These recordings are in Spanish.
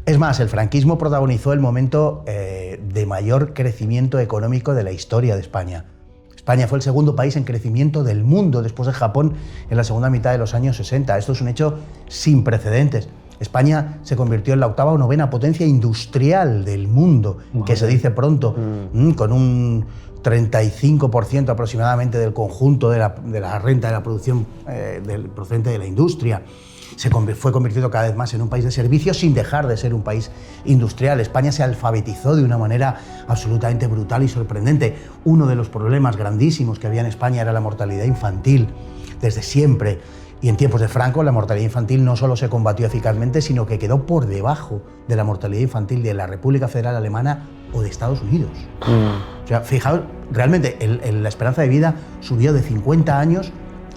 Es más, el franquismo protagonizó el momento de mayor crecimiento económico de la historia de España. España fue el segundo país en crecimiento del mundo después de Japón en la segunda mitad de los años 60. Esto es un hecho sin precedentes. España se convirtió en la octava o novena potencia industrial del mundo, que se dice pronto, con un 35% aproximadamente del conjunto de la renta de la producción procedente de la industria. Se fue convirtiendo cada vez más en un país de servicios sin dejar de ser un país industrial. España se alfabetizó de una manera absolutamente brutal y sorprendente. Uno de los problemas grandísimos que había en España era la mortalidad infantil, desde siempre. Y en tiempos de Franco la mortalidad infantil no solo se combatió eficazmente, sino que quedó por debajo de la mortalidad infantil de la República Federal Alemana o de Estados Unidos. O sea, fijaos, realmente la esperanza de vida subió de 50 años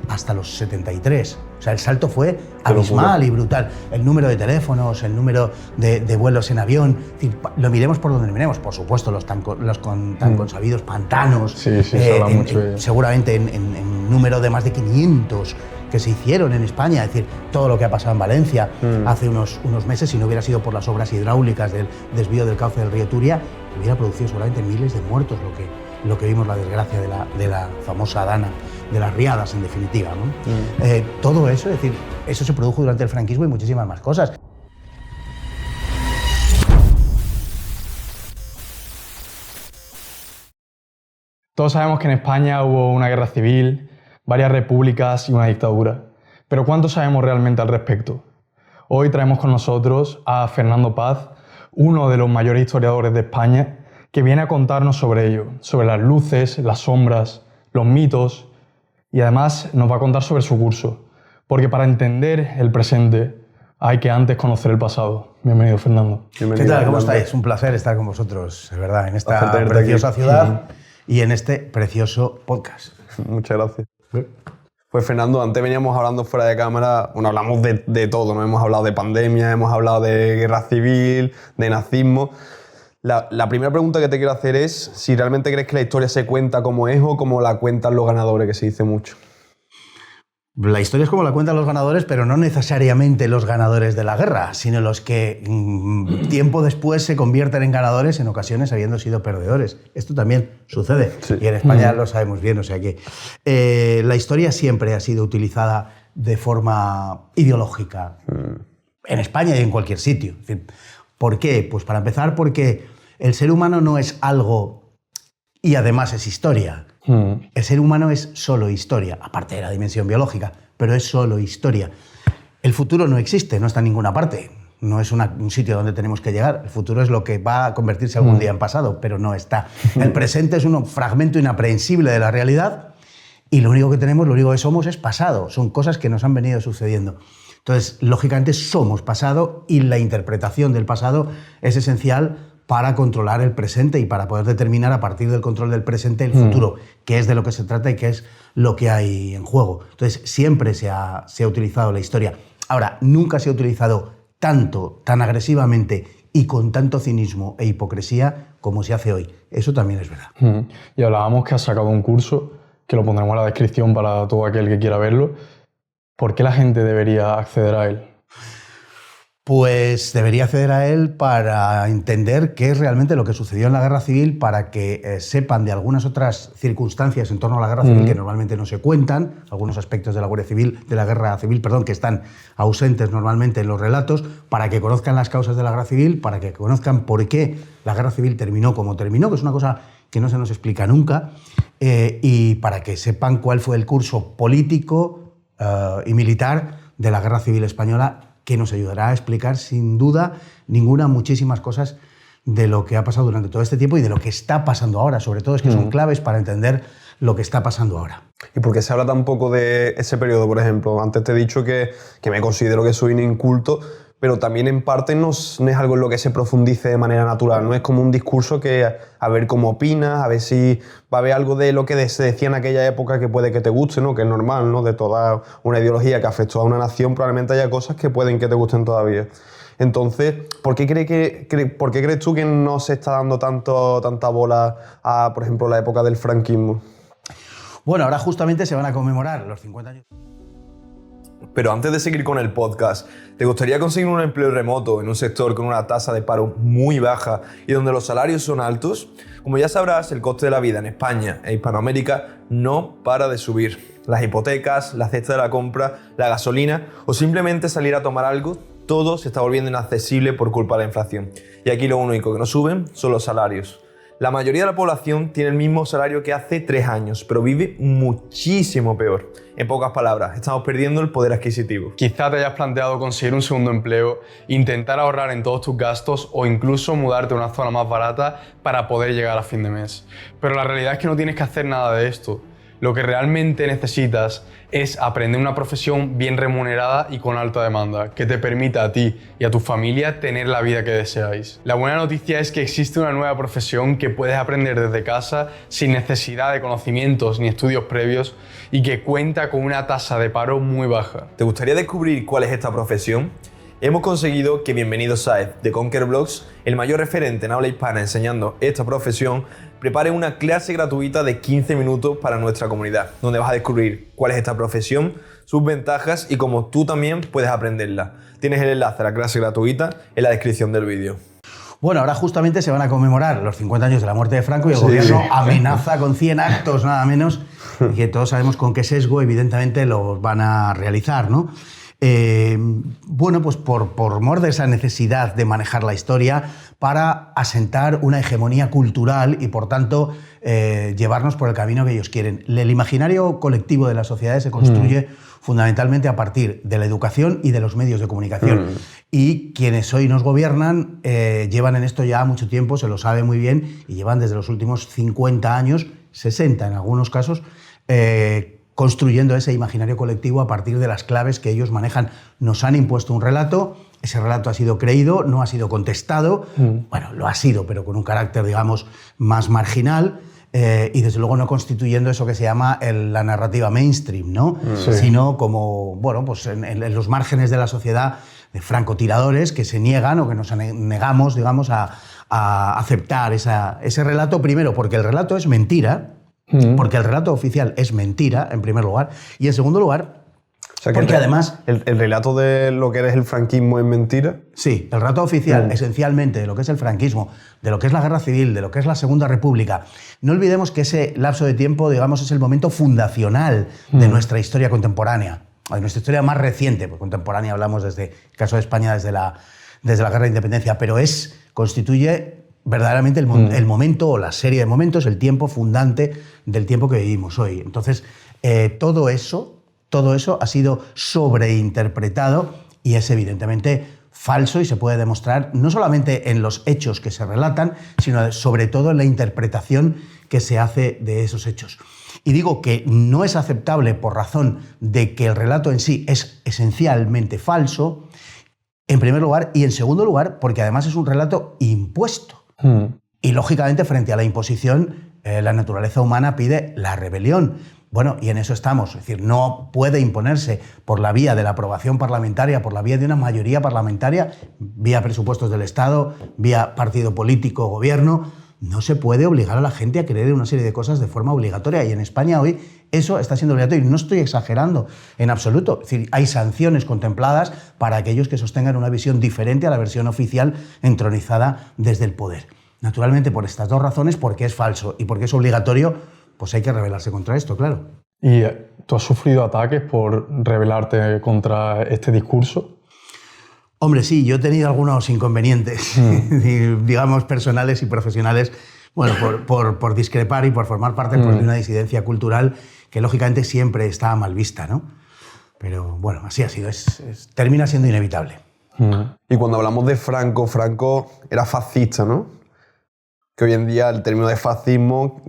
hasta los 73. O sea, el salto fue abismal y brutal. El número de teléfonos, el número de vuelos en avión, es decir, lo miremos por donde lo miremos. Por supuesto, los tan consabidos pantanos, seguramente en número de más de 500 que se hicieron en España, es decir, todo lo que ha pasado en Valencia hace unos meses, si no hubiera sido por las obras hidráulicas del desvío del cauce del río Turia, hubiera producido seguramente miles de muertos, lo que vimos, la desgracia de la famosa Dana, de las riadas en definitiva, ¿no? Todo eso, es decir, eso se produjo durante el franquismo y muchísimas más cosas. Todos sabemos que en España hubo una guerra civil, varias repúblicas y una dictadura. Pero ¿cuánto sabemos realmente al respecto? Hoy traemos con nosotros a Fernando Paz, uno de los mayores historiadores de España, que viene a contarnos sobre ello, sobre las luces, las sombras, los mitos, y además nos va a contar sobre su curso, porque para entender el presente hay que antes conocer el pasado. Bienvenido, Fernando. Bienvenido. ¿Qué tal? ¿Cómo estáis? Un placer estar con vosotros, de verdad, en esta preciosa ciudad y en este precioso podcast. Muchas gracias. Pues Fernando, antes veníamos hablando fuera de cámara, bueno, hablamos de todo, ¿no? Hemos hablado de pandemia, hemos hablado de guerra civil, de nazismo. La primera pregunta que te quiero hacer es si realmente crees que la historia se cuenta como es o como la cuentan los ganadores, que se dice mucho. La historia es como la cuentan los ganadores, pero no necesariamente los ganadores de la guerra, sino los que tiempo después se convierten en ganadores, en ocasiones habiendo sido perdedores. Esto también sucede, sí. Y en España lo sabemos bien, o sea que la historia siempre ha sido utilizada de forma ideológica, en España y en cualquier sitio. En fin, ¿por qué? Pues para empezar porque el ser humano no es algo y además es historia. El ser humano es solo historia, aparte de la dimensión biológica, pero es solo historia. El futuro no existe, no está en ninguna parte. No es un sitio donde tenemos que llegar. El futuro es lo que va a convertirse algún día en pasado, pero no está. El presente es un fragmento inaprehensible de la realidad y lo único que tenemos, lo único que somos es pasado. Son cosas que nos han venido sucediendo. Entonces, lógicamente, somos pasado y la interpretación del pasado es esencial para controlar el presente y para poder determinar a partir del control del presente el futuro, que es de lo que se trata y que es lo que hay en juego. Entonces, siempre se ha utilizado la historia. Ahora, nunca se ha utilizado tanto, tan agresivamente y con tanto cinismo e hipocresía como se hace hoy. Eso también es verdad. Y hablábamos que has sacado un curso, que lo pondremos en la descripción para todo aquel que quiera verlo. ¿Por qué la gente debería acceder a él? Pues debería acceder a él para entender qué es realmente lo que sucedió en la Guerra Civil, para que sepan de algunas otras circunstancias en torno a la Guerra Civil que normalmente no se cuentan, algunos aspectos de la Guerra Civil, que están ausentes normalmente en los relatos, para que conozcan las causas de la Guerra Civil, para que conozcan por qué la Guerra Civil terminó como terminó, que es una cosa que no se nos explica nunca, y para que sepan cuál fue el curso político y militar de la Guerra Civil Española, que nos ayudará a explicar sin duda ninguna muchísimas cosas de lo que ha pasado durante todo este tiempo y de lo que está pasando ahora. Sobre todo es que son claves para entender lo que está pasando ahora. ¿Y por qué se habla tan poco de ese periodo, por ejemplo? Antes te he dicho que me considero que soy un inculto, pero también en parte no es algo en lo que se profundice de manera natural, no es como un discurso que a ver cómo opinas, a ver si va a haber algo de lo que se decía en aquella época que puede que te guste, ¿no? Que es normal, ¿no? De toda una ideología que afectó a una nación, probablemente haya cosas que pueden que te gusten todavía. Entonces, ¿por qué crees tú que no se está dando tanta bola a, por ejemplo, la época del franquismo? Bueno, ahora justamente se van a conmemorar los 50 años. Pero antes de seguir con el podcast, ¿te gustaría conseguir un empleo remoto en un sector con una tasa de paro muy baja y donde los salarios son altos? Como ya sabrás, el coste de la vida en España e Hispanoamérica no para de subir. Las hipotecas, la cesta de la compra, la gasolina o simplemente salir a tomar algo, todo se está volviendo inaccesible por culpa de la inflación. Y aquí lo único que no suben son los salarios. La mayoría de la población tiene el mismo salario que hace 3 años, pero vive muchísimo peor. En pocas palabras, estamos perdiendo el poder adquisitivo. Quizá te hayas planteado conseguir un segundo empleo, intentar ahorrar en todos tus gastos o incluso mudarte a una zona más barata para poder llegar a fin de mes. Pero la realidad es que no tienes que hacer nada de esto. Lo que realmente necesitas es aprender una profesión bien remunerada y con alta demanda, que te permita a ti y a tu familia tener la vida que deseáis. La buena noticia es que existe una nueva profesión que puedes aprender desde casa sin necesidad de conocimientos ni estudios previos y que cuenta con una tasa de paro muy baja. ¿Te gustaría descubrir cuál es esta profesión? Hemos conseguido que Bienvenido Saez, de Conquer Blogs, el mayor referente en habla hispana enseñando esta profesión, prepare una clase gratuita de 15 minutos para nuestra comunidad, donde vas a descubrir cuál es esta profesión, sus ventajas y cómo tú también puedes aprenderla. Tienes el enlace a la clase gratuita en la descripción del vídeo. Bueno, ahora justamente se van a conmemorar los 50 años de la muerte de Franco y el gobierno amenaza con 100 actos, nada menos, y que todos sabemos con qué sesgo, evidentemente, los van a realizar, ¿no? Bueno, pues por mor de esa necesidad de manejar la historia para asentar una hegemonía cultural y, por tanto, llevarnos por el camino que ellos quieren. El imaginario colectivo de las sociedades se construye fundamentalmente a partir de la educación y de los medios de comunicación. Y quienes hoy nos gobiernan llevan en esto ya mucho tiempo, se lo sabe muy bien, y llevan desde los últimos 50 años, 60 en algunos casos, construyendo ese imaginario colectivo a partir de las claves que ellos manejan. Nos han impuesto un relato, ese relato ha sido creído, no ha sido contestado, bueno, lo ha sido, pero con un carácter, digamos, más marginal, y desde luego no constituyendo eso que se llama la narrativa mainstream, ¿no? Sino como, bueno, pues en los márgenes de la sociedad, de francotiradores que se niegan o que nos negamos, digamos, a aceptar ese relato, primero porque el relato es mentira, porque el relato oficial es mentira, en primer lugar, y en segundo lugar, o sea, que porque además... El relato de lo que eres el franquismo es mentira. Sí, el relato oficial, esencialmente, de lo que es el franquismo, de lo que es la guerra civil, de lo que es la Segunda República. No olvidemos que ese lapso de tiempo, digamos, es el momento fundacional de nuestra historia contemporánea, de nuestra historia más reciente, porque contemporánea hablamos desde el caso de España, desde la Guerra de Independencia, pero constituye verdaderamente el momento o la serie de momentos, el tiempo fundante del tiempo que vivimos hoy. Entonces, todo eso ha sido sobreinterpretado y es evidentemente falso y se puede demostrar no solamente en los hechos que se relatan, sino sobre todo en la interpretación que se hace de esos hechos. Y digo que no es aceptable por razón de que el relato en sí es esencialmente falso, en primer lugar, y en segundo lugar, porque además es un relato impuesto. Y lógicamente, frente a la imposición, la naturaleza humana pide la rebelión. Bueno, y en eso estamos. Es decir, no puede imponerse por la vía de la aprobación parlamentaria, por la vía de una mayoría parlamentaria, vía presupuestos del Estado, vía partido político, gobierno. No se puede obligar a la gente a creer en una serie de cosas de forma obligatoria. Y en España hoy eso está siendo obligatorio. Y no estoy exagerando en absoluto. Es decir, hay sanciones contempladas para aquellos que sostengan una visión diferente a la versión oficial entronizada desde el poder. Naturalmente, por estas dos razones, porque es falso y porque es obligatorio, pues hay que rebelarse contra esto, claro. ¿Y tú has sufrido ataques por rebelarte contra este discurso? Hombre, sí, yo he tenido algunos inconvenientes, digamos, personales y profesionales, bueno, por discrepar y por formar parte pues, de una disidencia cultural que lógicamente siempre está mal vista, ¿no? Pero bueno, así ha sido, termina siendo inevitable. Y cuando hablamos de Franco, Franco era fascista, ¿no? Que hoy en día el término de fascismo,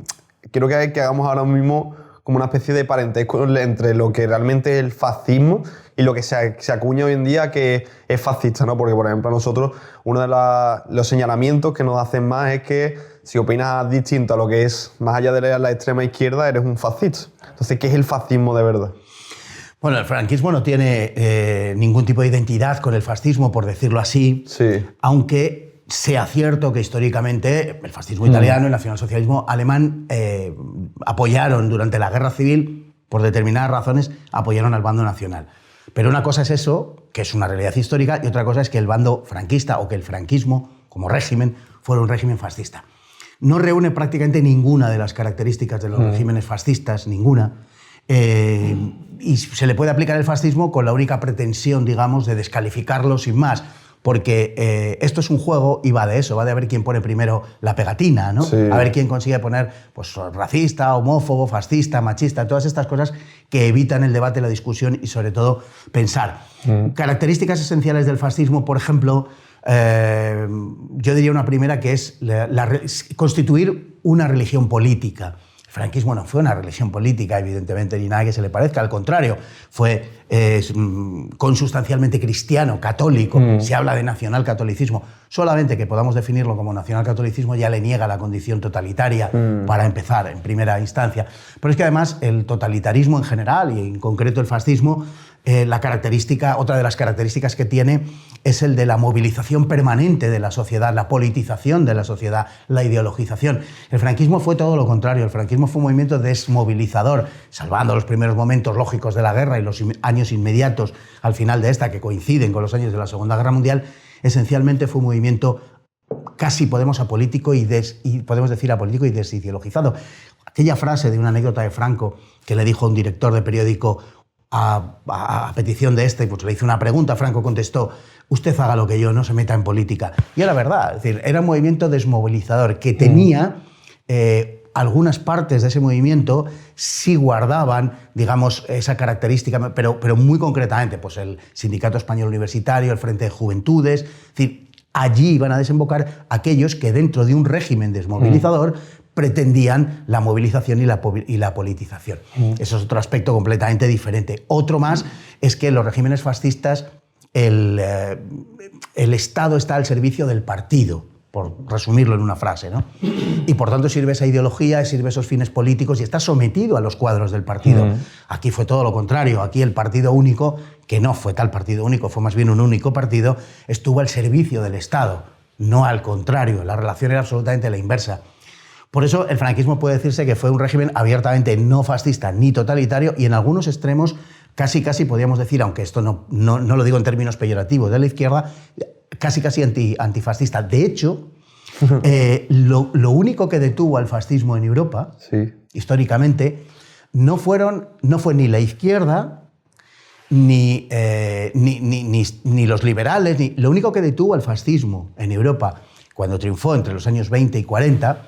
creo que hagamos ahora mismo como una especie de parentesco entre lo que realmente es el fascismo y lo que se acuña hoy en día que es fascista, ¿no? Porque, por ejemplo, a nosotros uno de los señalamientos que nos hacen más es que si opinas distinto a lo que es más allá de la extrema izquierda, eres un fascista. Entonces, ¿qué es el fascismo de verdad? Bueno, el franquismo no tiene ningún tipo de identidad con el fascismo, por decirlo así, sí. Aunque sea cierto que históricamente el fascismo italiano y el nacionalsocialismo alemán apoyaron durante la guerra civil, por determinadas razones, apoyaron al bando nacional. Pero una cosa es eso, que es una realidad histórica, y otra cosa es que el bando franquista o que el franquismo, como régimen, fuera un régimen fascista. No reúne prácticamente ninguna de las características de los regímenes fascistas, ninguna, y se le puede aplicar el fascismo con la única pretensión, digamos, de descalificarlo sin más. Porque esto es un juego y va de eso, va de a ver quién pone primero la pegatina, ¿no? Sí. A ver quién consigue poner pues, racista, homófobo, fascista, machista, todas estas cosas que evitan el debate, la discusión y sobre todo pensar. Características esenciales del fascismo, por ejemplo, yo diría una primera que es constituir una religión política. El franquismo no fue una religión política, evidentemente, ni nada que se le parezca. Al contrario, fue consustancialmente cristiano, católico. Se habla de nacionalcatolicismo. Solamente que podamos definirlo como nacionalcatolicismo ya le niega la condición totalitaria para empezar, en primera instancia. Pero es que además el totalitarismo en general, y en concreto el fascismo, otra de las características que tiene es el de la movilización permanente de la sociedad, la politización de la sociedad, la ideologización. El franquismo fue todo lo contrario. El franquismo fue un movimiento desmovilizador, salvando los primeros momentos lógicos de la guerra y los años inmediatos al final de esta, que coinciden con los años de la Segunda Guerra Mundial. Esencialmente fue un movimiento casi apolítico y podemos decir apolítico y desideologizado. Aquella frase de una anécdota de Franco que le dijo a un director de periódico a petición de pues le hizo una pregunta, Franco contestó: usted haga lo que yo, no se meta en política. Y era verdad, es decir, era un movimiento desmovilizador que tenía algunas partes de ese movimiento sí guardaban, digamos, esa característica, pero muy concretamente, pues el Sindicato Español Universitario, el Frente de Juventudes, es decir, allí iban a desembocar aquellos que dentro de un régimen desmovilizador pretendían la movilización y la politización. Eso es otro aspecto completamente diferente. Otro más es que en los regímenes fascistas el Estado está al servicio del partido, por resumirlo en una frase, ¿no? Y por tanto sirve esa ideología, sirve esos fines políticos y está sometido a los cuadros del partido. Aquí fue todo lo contrario. Aquí el partido único, que no fue tal partido único, fue más bien un único partido, estuvo al servicio del Estado, no al contrario. La relación era absolutamente la inversa. Por eso el franquismo puede decirse que fue un régimen abiertamente no fascista ni totalitario y en algunos extremos casi podríamos decir, aunque esto no lo digo en términos peyorativos, de la izquierda, casi antifascista. De hecho, lo único que detuvo al fascismo en Europa, históricamente, no fue ni la izquierda, ni los liberales, lo único que detuvo al fascismo en Europa cuando triunfó entre los años 20 y 40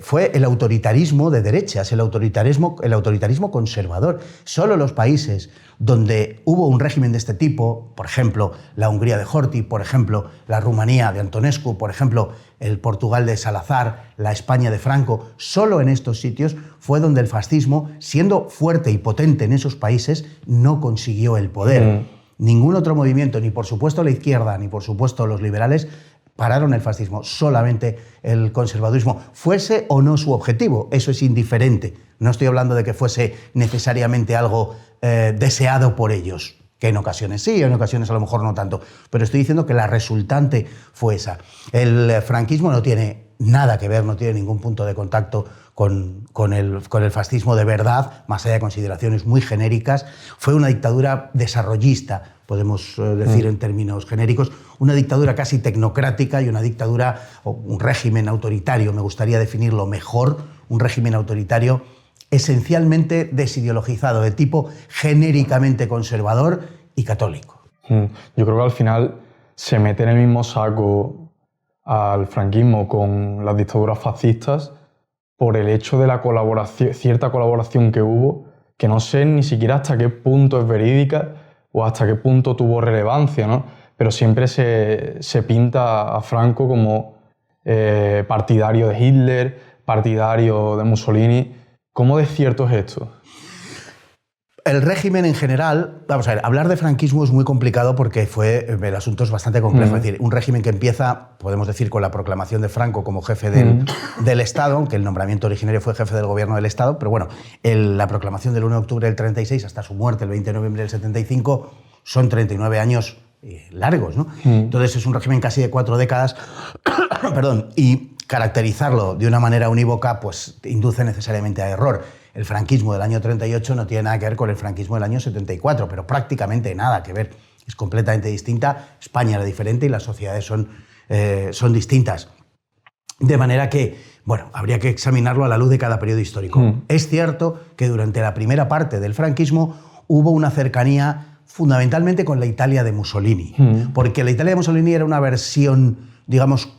fue el autoritarismo de derechas, el autoritarismo conservador. Solo los países donde hubo un régimen de este tipo, por ejemplo, la Hungría de Horthy, por ejemplo, la Rumanía de Antonescu, por ejemplo, el Portugal de Salazar, la España de Franco, solo en estos sitios fue donde el fascismo, siendo fuerte y potente en esos países, no consiguió el poder. Ningún otro movimiento, ni por supuesto la izquierda, ni por supuesto los liberales, pararon el fascismo, solamente el conservadurismo, fuese o no su objetivo, eso es indiferente. No estoy hablando de que fuese necesariamente algo deseado por ellos, que en ocasiones sí, en ocasiones a lo mejor no tanto, pero estoy diciendo que la resultante fue esa. El franquismo no tiene nada que ver, no tiene ningún punto de contacto con el fascismo de verdad, más allá de consideraciones muy genéricas. Fue una dictadura desarrollista, podemos decir en términos genéricos, una dictadura casi tecnocrática y una dictadura, o un régimen autoritario, me gustaría definirlo mejor, un régimen autoritario esencialmente desideologizado, de tipo genéricamente conservador y católico. Yo creo que al final se mete en el mismo saco al franquismo con las dictaduras fascistas por el hecho de la colaboración, cierta colaboración que hubo, que no sé ni siquiera hasta qué punto es verídica o hasta qué punto tuvo relevancia, ¿no? Pero siempre se pinta a Franco como partidario de Hitler, partidario de Mussolini. ¿Cómo de cierto es esto? El régimen en general, vamos a ver, hablar de franquismo es muy complicado porque el asunto es bastante complejo. Es decir, un régimen que empieza, podemos decir, con la proclamación de Franco como jefe del Estado, aunque el nombramiento originario fue jefe del gobierno del Estado, pero bueno, la proclamación del 1 de octubre del 36 hasta su muerte el 20 de noviembre del 75 son 39 años largos, ¿no? Entonces es un régimen casi de 4 décadas, perdón, y caracterizarlo de una manera unívoca pues induce necesariamente a error. el franquismo del año 38 no tiene nada que ver con el franquismo del año 74, pero prácticamente nada que ver. Es completamente distinta, España era diferente y las sociedades son distintas. De manera que, bueno, habría que examinarlo a la luz de cada periodo histórico. Es cierto que durante la primera parte del franquismo hubo una cercanía fundamentalmente con la Italia de Mussolini, porque la Italia de Mussolini era una versión, digamos,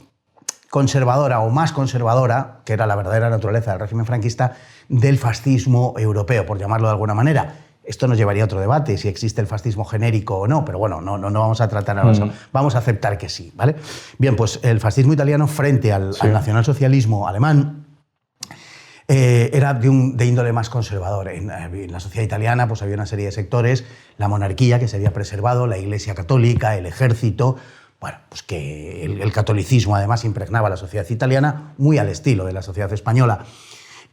conservadora o más conservadora, que era la verdadera naturaleza del régimen franquista, del fascismo europeo, por llamarlo de alguna manera. Esto nos llevaría a otro debate, si existe el fascismo genérico o no, pero bueno, no vamos a tratar ahora eso. Vamos a aceptar que sí, ¿vale? Bien, pues el fascismo italiano frente al nacionalsocialismo alemán era de índole más conservador. En la sociedad italiana pues había una serie de sectores, la monarquía que se había preservado, la Iglesia católica, el ejército. Bueno, pues que el catolicismo además impregnaba la sociedad italiana muy al estilo de la sociedad española.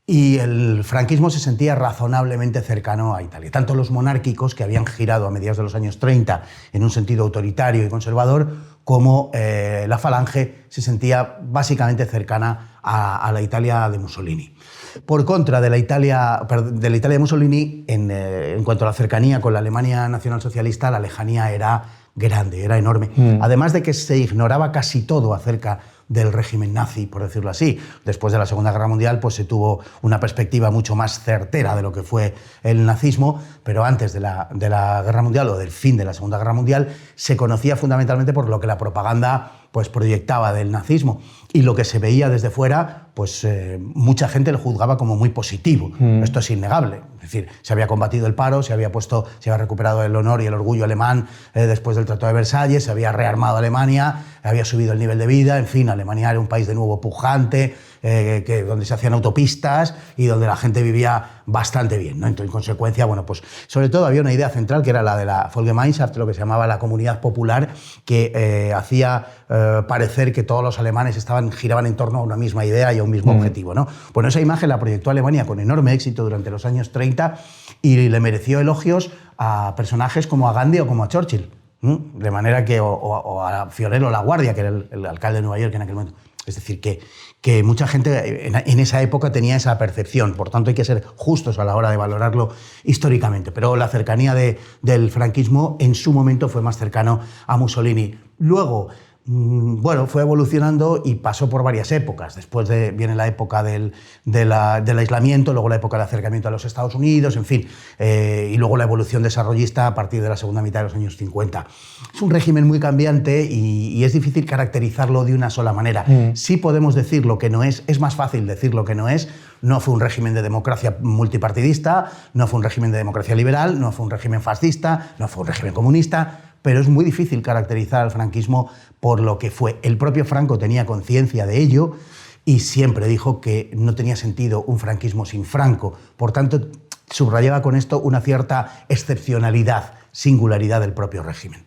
Y el franquismo se sentía razonablemente cercano a Italia. Tanto los monárquicos, que habían girado a mediados de los años 30 en un sentido autoritario y conservador, como la Falange se sentía básicamente cercana a la Italia de Mussolini. Por contra de la Italia de Mussolini, en cuanto a la cercanía con la Alemania nacionalsocialista, la lejanía era grande, era enorme. Además de que se ignoraba casi todo acerca del régimen nazi, por decirlo así. Después de la Segunda Guerra Mundial pues se tuvo una perspectiva mucho más certera de lo que fue el nazismo, pero antes de la Guerra Mundial o del fin de la Segunda Guerra Mundial se conocía fundamentalmente por lo que la propaganda pues proyectaba del nazismo, y lo que se veía desde fuera, pues mucha gente lo juzgaba como muy positivo. Esto es innegable. Es decir, se había combatido el paro, se había recuperado el honor y el orgullo alemán después del Tratado de Versalles, se había rearmado Alemania, había subido el nivel de vida, en fin, Alemania era un país de nuevo pujante, donde se hacían autopistas y donde la gente vivía bastante bien, ¿no? Entonces, en consecuencia, bueno, pues sobre todo había una idea central que era la de la Volksgemeinschaft, lo que se llamaba la comunidad popular, que hacía parecer que todos los alemanes giraban en torno a una misma idea y a un mismo objetivo, ¿no? Bueno, esa imagen la proyectó Alemania con enorme éxito durante los años 30 y le mereció elogios a personajes como a Gandhi o como a Churchill, de manera que, o a Fiorello LaGuardia, que era el alcalde de Nueva York en aquel momento. Es decir, que mucha gente en esa época tenía esa percepción, por tanto hay que ser justos a la hora de valorarlo históricamente, pero la cercanía del franquismo en su momento fue más cercano a Mussolini. Luego, bueno, fue evolucionando y pasó por varias épocas. Después viene la época del aislamiento, luego la época del acercamiento a los Estados Unidos, en fin, y luego la evolución desarrollista a partir de la segunda mitad de los años 50. Es un régimen muy cambiante y es difícil caracterizarlo de una sola manera. Sí podemos decir lo que no es más fácil decir lo que no es. No fue un régimen de democracia multipartidista, no fue un régimen de democracia liberal, no fue un régimen fascista, no fue un régimen comunista, pero es muy difícil caracterizar al franquismo por lo que fue. El propio Franco tenía conciencia de ello y siempre dijo que no tenía sentido un franquismo sin Franco. Por tanto, subrayaba con esto una cierta excepcionalidad, singularidad del propio régimen.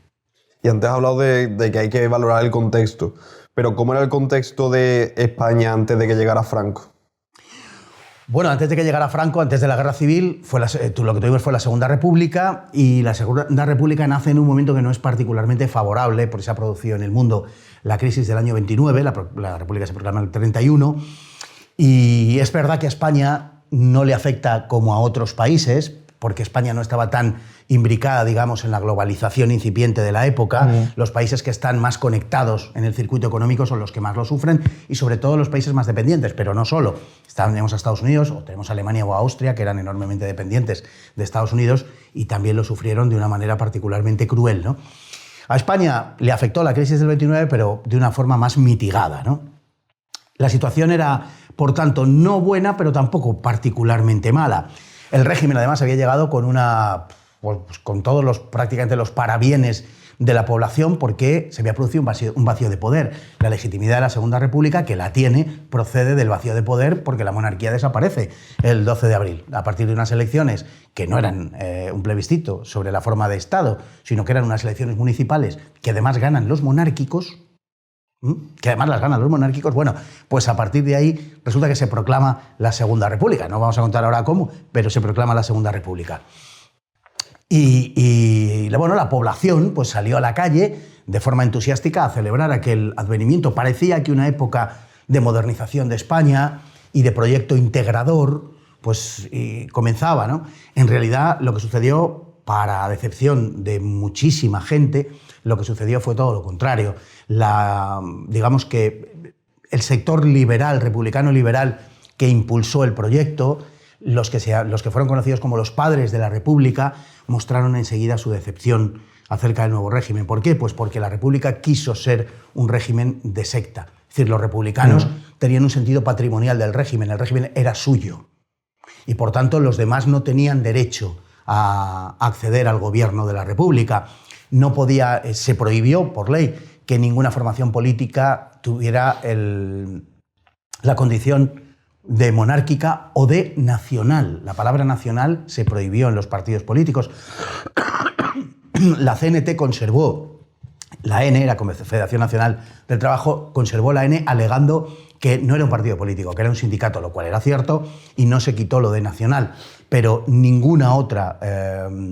Y antes has hablado de que hay que valorar el contexto, pero ¿cómo era el contexto de España antes de que llegara Franco? Bueno, antes de que llegara Franco, antes de la Guerra Civil, lo que tuvimos fue la Segunda República, y la Segunda República nace en un momento que no es particularmente favorable, porque se ha producido en el mundo la crisis del año 29, la República se proclama en el 31, y es verdad que a España no le afecta como a otros países, porque España no estaba tan imbricada, digamos, en la globalización incipiente de la época. Los países que están más conectados en el circuito económico son los que más lo sufren, y sobre todo los países más dependientes, pero no solo. Tenemos a Estados Unidos, o tenemos a Alemania o a Austria, que eran enormemente dependientes de Estados Unidos y también lo sufrieron de una manera particularmente cruel, ¿no? A España le afectó la crisis del 29, pero de una forma más mitigada, ¿no? La situación era, por tanto, no buena, pero tampoco particularmente mala. El régimen, además, había llegado con todos prácticamente los parabienes de la población, porque se había producido un vacío de poder. La legitimidad de la Segunda República, que la tiene, procede del vacío de poder, porque la monarquía desaparece el 12 de abril, a partir de unas elecciones que no eran un plebiscito sobre la forma de Estado, sino que eran unas elecciones municipales que además ganan los monárquicos. Bueno, pues a partir de ahí resulta que se proclama la Segunda República. No vamos a contar ahora cómo, pero se proclama la Segunda República. Y la población pues salió a la calle de forma entusiástica a celebrar aquel advenimiento. Parecía que una época de modernización de España y de proyecto integrador pues comenzaba, ¿no? En realidad, lo que sucedió, para decepción de muchísima gente, lo que sucedió fue todo lo contrario. Digamos que el sector liberal, republicano liberal, que impulsó el proyecto, los que fueron conocidos como los padres de la República, mostraron enseguida su decepción acerca del nuevo régimen. ¿Por qué? Pues porque la República quiso ser un régimen de secta. Es decir, los republicanos tenían un sentido patrimonial del régimen, el régimen era suyo. Y por tanto los demás no tenían derecho a acceder al gobierno de la República. Se prohibió por ley que ninguna formación política tuviera la condición de monárquica o de nacional. La palabra nacional se prohibió en los partidos políticos. La CNT conservó la N, la Confederación Nacional del Trabajo, conservó la N alegando que no era un partido político, que era un sindicato, lo cual era cierto, y no se quitó lo de nacional. Pero ninguna otra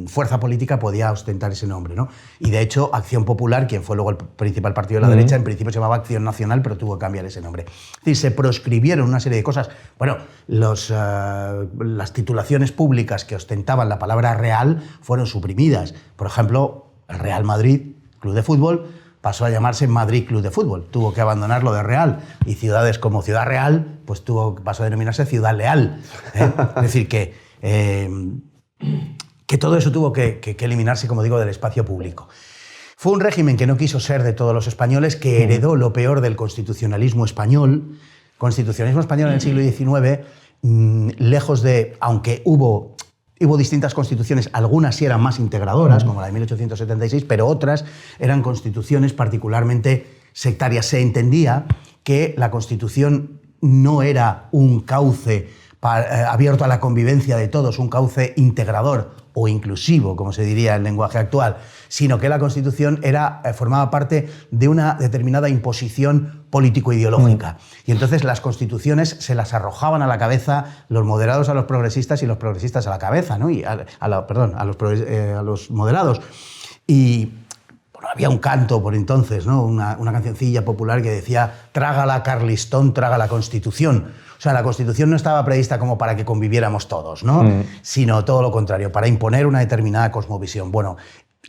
fuerza política podía ostentar ese nombre, ¿no? Y de hecho, Acción Popular, quien fue luego el principal partido de la derecha, en principio se llamaba Acción Nacional, pero tuvo que cambiar ese nombre. Es decir, se proscribieron una serie de cosas. Bueno, las titulaciones públicas que ostentaban la palabra real fueron suprimidas. Por ejemplo, el Real Madrid, club de fútbol, pasó a llamarse Madrid Club de Fútbol. Tuvo que abandonar lo de Real. Y ciudades como Ciudad Real, pues pasó a denominarse Ciudad Leal. Es decir, que todo eso tuvo que eliminarse, como digo, del espacio público. Fue un régimen que no quiso ser de todos los españoles, que heredó lo peor del constitucionalismo español. Constitucionalismo español en el siglo XIX, lejos de, aunque hubo distintas constituciones, algunas sí eran más integradoras, como la de 1876, pero otras eran constituciones particularmente sectarias. Se entendía que la Constitución no era un cauce abierto a la convivencia de todos, un cauce integrador o inclusivo, como se diría en lenguaje actual, sino que la Constitución formaba parte de una determinada imposición político-ideológica. Y entonces las constituciones se las arrojaban a la cabeza los moderados a los progresistas y los progresistas a la cabeza, ¿no? Y a los moderados. Y bueno, había un canto por entonces, ¿no? Una cancioncilla popular que decía: trágala Carlistón, traga la Constitución. O sea, la Constitución no estaba prevista como para que conviviéramos todos, ¿no? Sino todo lo contrario, para imponer una determinada cosmovisión. Bueno,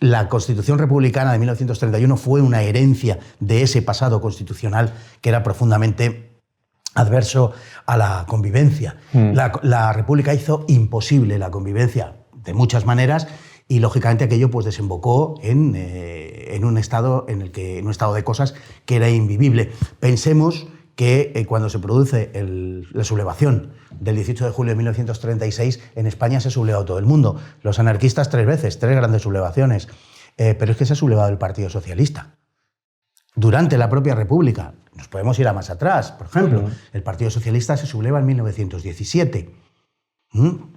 la Constitución republicana de 1931 fue una herencia de ese pasado constitucional que era profundamente adverso a la convivencia. La República hizo imposible la convivencia de muchas maneras y, lógicamente, aquello pues desembocó en un estado de cosas que era invivible. Pensemos que cuando se produce la sublevación del 18 de julio de 1936, en España se ha sublevado todo el mundo. Los anarquistas 3 veces, 3 grandes sublevaciones. Pero es que se ha sublevado el Partido Socialista. Durante la propia República, nos podemos ir a más atrás. Por ejemplo, el Partido Socialista se subleva en 1917. En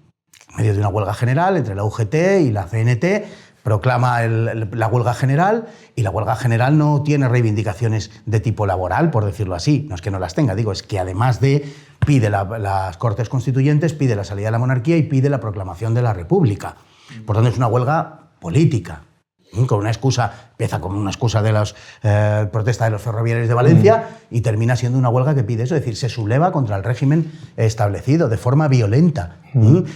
medio de una huelga general entre la UGT y la CNT, proclama la huelga general, y la huelga general no tiene reivindicaciones de tipo laboral, por decirlo así. No es que no las tenga, digo, es que además pide las Cortes Constituyentes, pide la salida de la monarquía y pide la proclamación de la República. Por tanto, es una huelga política. Con una excusa, empieza con una excusa de las protestas de los ferroviarios de Valencia y termina siendo una huelga que pide eso, es decir, se subleva contra el régimen establecido de forma violenta.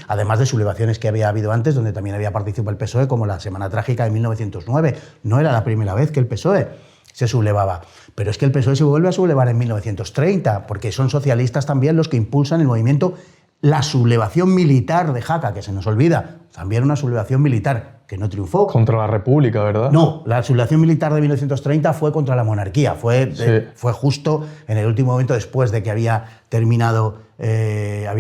Además de sublevaciones que había habido antes, donde también había participado el PSOE, como la Semana Trágica de 1909. No era la primera vez que el PSOE se sublevaba. Pero es que el PSOE se vuelve a sublevar en 1930, porque son socialistas también los que impulsan el movimiento. La sublevación militar de Jaca, que se nos olvida, también una sublevación militar que no triunfó. Contra la República, ¿verdad? No, la sublevación militar de 1930 fue contra la monarquía. Fue justo en el último momento, después de que había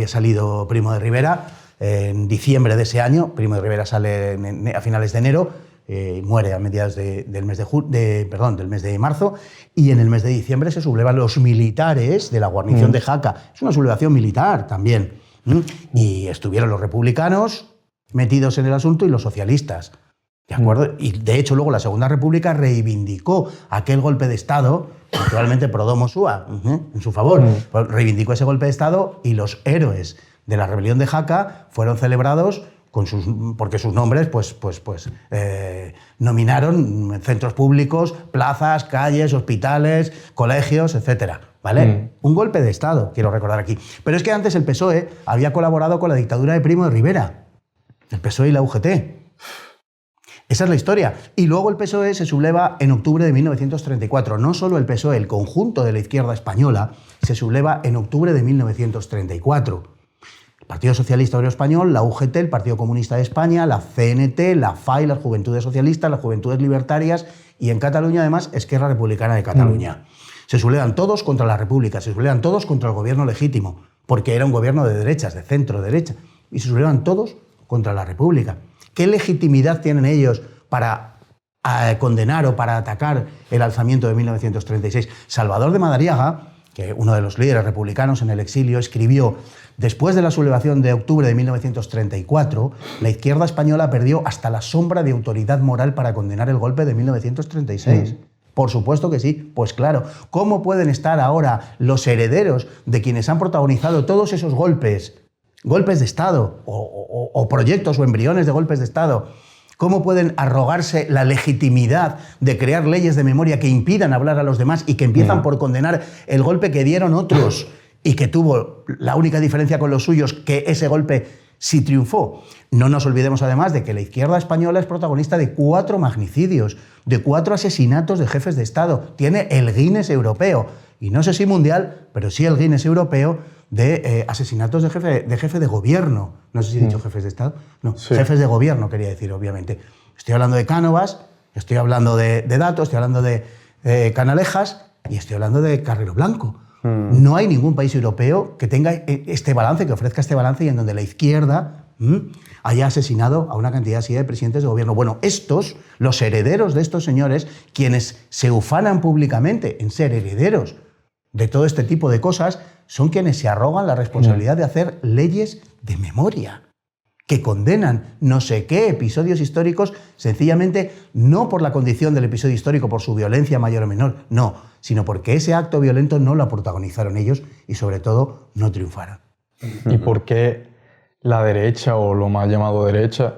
salido Primo de Rivera, en diciembre de ese año. Primo de Rivera sale a finales de enero, muere a mediados del mes de marzo, y en el mes de diciembre se sublevan los militares de la guarnición de Jaca. Es una sublevación militar también. Y estuvieron los republicanos metidos en el asunto y los socialistas. ¿De acuerdo? Y de hecho luego la Segunda República reivindicó aquel golpe de Estado, naturalmente pro domo sua, en su favor. Reivindicó ese golpe de Estado y los héroes de la rebelión de Jaca fueron celebrados porque sus nombres nominaron centros públicos, plazas, calles, hospitales, colegios, etcétera, ¿vale? Un golpe de Estado, quiero recordar aquí. Pero es que antes el PSOE había colaborado con la dictadura de Primo de Rivera, el PSOE y la UGT. Esa es la historia. Y luego el PSOE se subleva en octubre de 1934. No solo el PSOE, el conjunto de la izquierda española se subleva en octubre de 1934. El Partido Socialista Obrero Español, la UGT, el Partido Comunista de España, la CNT, la FAI, las Juventudes Socialistas, las Juventudes Libertarias y en Cataluña, además, Esquerra Republicana de Cataluña. Se sublevan todos contra la República, se sublevan todos contra el gobierno legítimo, porque era un gobierno de derechas, de centro-derecha, y se sublevan todos contra la República. ¿Qué legitimidad tienen ellos para condenar o para atacar el alzamiento de 1936? Salvador de Madariaga, que uno de los líderes republicanos en el exilio, escribió: después de la sublevación de octubre de 1934, la izquierda española perdió hasta la sombra de autoridad moral para condenar el golpe de 1936. Por supuesto que sí, pues claro. ¿Cómo pueden estar ahora los herederos de quienes han protagonizado todos esos golpes de Estado o proyectos o embriones de golpes de Estado? ¿Cómo pueden arrogarse la legitimidad de crear leyes de memoria que impidan hablar a los demás y que empiezan por condenar el golpe que dieron otros y que tuvo la única diferencia con los suyos, que ese golpe sí triunfó? No nos olvidemos además de que la izquierda española es protagonista de 4 magnicidios, de 4 asesinatos de jefes de Estado. Tiene el Guinness europeo, y no sé si mundial, pero sí el Guinness europeo de asesinatos de jefe de gobierno. No sé si he dicho jefes de Estado. No, sí. Jefes de gobierno quería decir, obviamente. Estoy hablando de Cánovas, estoy hablando de Dato, estoy hablando de Canalejas y estoy hablando de Carrero Blanco. No hay ningún país europeo que tenga este balance, que ofrezca este balance y en donde la izquierda haya asesinado a una cantidad así de presidentes de gobierno. Bueno, estos, los herederos de estos señores, quienes se ufanan públicamente en ser herederos de todo este tipo de cosas, son quienes se arrogan la responsabilidad de hacer leyes de memoria, que condenan no sé qué episodios históricos, sencillamente no por la condición del episodio histórico, por su violencia mayor o menor, no, sino porque ese acto violento no lo protagonizaron ellos y, sobre todo, no triunfaron. ¿Y por qué la derecha, o lo mal llamado derecha,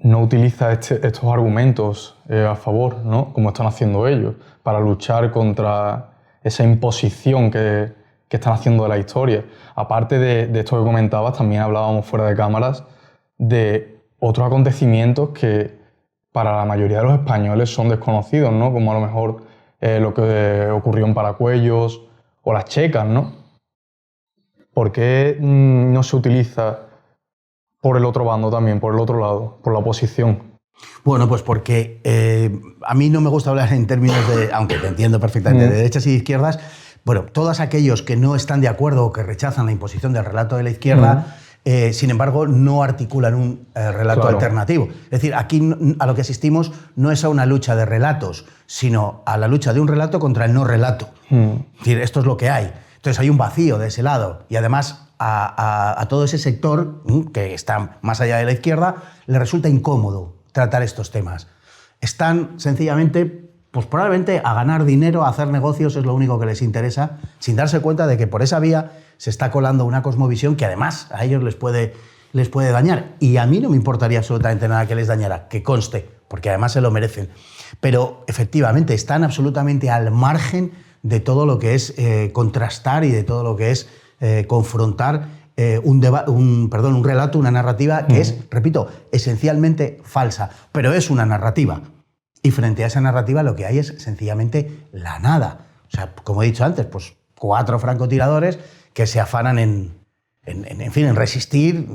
no utiliza estos argumentos a favor, ¿no?, como están haciendo ellos, para luchar contra esa imposición que están haciendo de la historia? Aparte de esto que comentabas, también hablábamos fuera de cámaras de otros acontecimientos que para la mayoría de los españoles son desconocidos, ¿no? Como a lo mejor lo que ocurrió en Paracuellos o las checas, ¿no? ¿Por qué no se utiliza por el otro bando también, por el otro lado, por la oposición? Bueno, pues porque a mí no me gusta hablar en términos de, aunque te entiendo perfectamente, de derechas y de izquierdas. Bueno, todos aquellos que no están de acuerdo o que rechazan la imposición del relato de la izquierda, sin embargo, no articulan un relato alternativo. Es decir, aquí a lo que asistimos no es a una lucha de relatos, sino a la lucha de un relato contra el no relato. Es decir, esto es lo que hay. Entonces hay un vacío de ese lado y además a todo ese sector que está más allá de la izquierda le resulta incómodo tratar estos temas. Están sencillamente, pues probablemente a ganar dinero, a hacer negocios, es lo único que les interesa, sin darse cuenta de que por esa vía se está colando una cosmovisión que además a ellos les puede dañar. Y a mí no me importaría absolutamente nada que les dañara, que conste, porque además se lo merecen. Pero efectivamente están absolutamente al margen de todo lo que es contrastar y de todo lo que es confrontar un relato, una narrativa que es, repito, esencialmente falsa, pero es una narrativa. Y frente a esa narrativa lo que hay es sencillamente la nada. O sea, como he dicho antes, pues 4 francotiradores que se afanan en resistir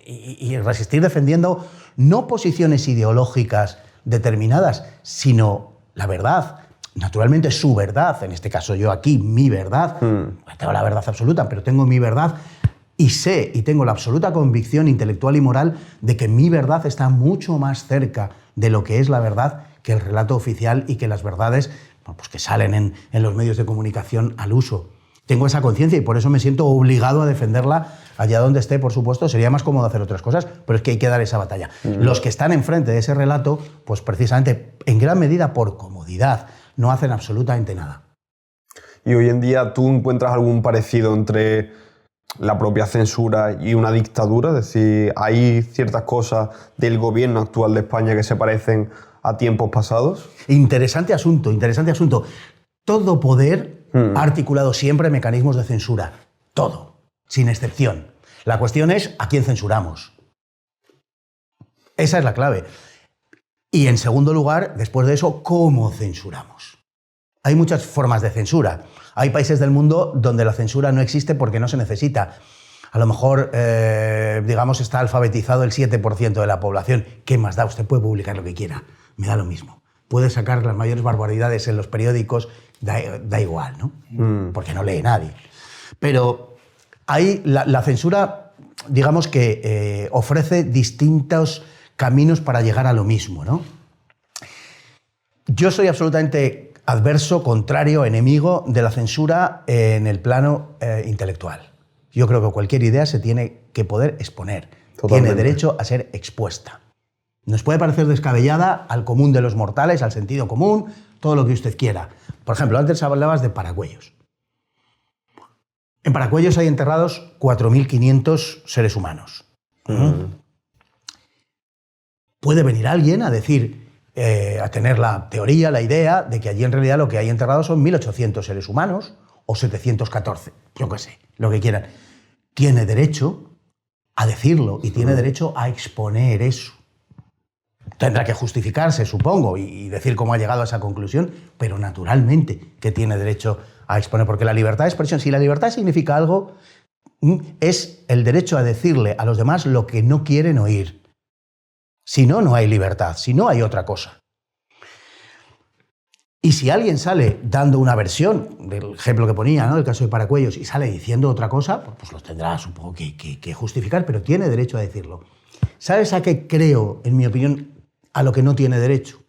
y resistir defendiendo no posiciones ideológicas determinadas, sino la verdad. Naturalmente su verdad, en este caso yo aquí, mi verdad. Tengo la verdad absoluta, pero tengo mi verdad y sé y tengo la absoluta convicción intelectual y moral de que mi verdad está mucho más cerca de lo que es la verdad que el relato oficial y que las verdades pues que salen en los medios de comunicación al uso. Tengo esa conciencia y por eso me siento obligado a defenderla allá donde esté, por supuesto. Sería más cómodo hacer otras cosas, pero es que hay que dar esa batalla. Los que están enfrente de ese relato, pues precisamente en gran medida por comodidad, no hacen absolutamente nada. Y hoy en día, ¿tú encuentras algún parecido entre la propia censura y una dictadura? Es decir, ¿hay ciertas cosas del gobierno actual de España que se parecen a tiempos pasados? Interesante asunto, interesante asunto. Todo poder ha articulado siempre mecanismos de censura. Todo, sin excepción. La cuestión es a quién censuramos. Esa es la clave. Y en segundo lugar, después de eso, ¿cómo censuramos? Hay muchas formas de censura. Hay países del mundo donde la censura no existe porque no se necesita. A lo mejor, digamos, está alfabetizado el 7% de la población. ¿Qué más da? Usted puede publicar lo que quiera. Me da lo mismo. Puede sacar las mayores barbaridades en los periódicos. Da igual, ¿no? Porque no lee nadie. Pero hay la censura, digamos que ofrece distintos caminos para llegar a lo mismo, ¿no? Yo soy absolutamente adverso, contrario, enemigo de la censura en el plano intelectual. Yo creo que cualquier idea se tiene que poder exponer. Totalmente. Tiene derecho a ser expuesta. Nos puede parecer descabellada al común de los mortales, al sentido común, todo lo que usted quiera. Por ejemplo, antes hablabas de Paracuellos. En Paracuellos hay enterrados 4.500 seres humanos. Puede venir alguien a decir, a tener la teoría, la idea de que allí en realidad lo que hay enterrados son 1.800 seres humanos o 714, yo qué sé, lo que quieran. Tiene derecho a decirlo y tiene derecho a exponer eso. Tendrá que justificarse, supongo, y decir cómo ha llegado a esa conclusión, pero naturalmente que tiene derecho a exponer, porque la libertad de expresión, si la libertad significa algo, es el derecho a decirle a los demás lo que no quieren oír. Si no, no hay libertad, si no hay otra cosa. Y si alguien sale dando una versión del ejemplo que ponía, ¿no?, del caso de Paracuellos, y sale diciendo otra cosa, pues los tendrá, supongo, que justificar, pero tiene derecho a decirlo. ¿Sabes a qué creo, en mi opinión, a lo que no tiene derecho?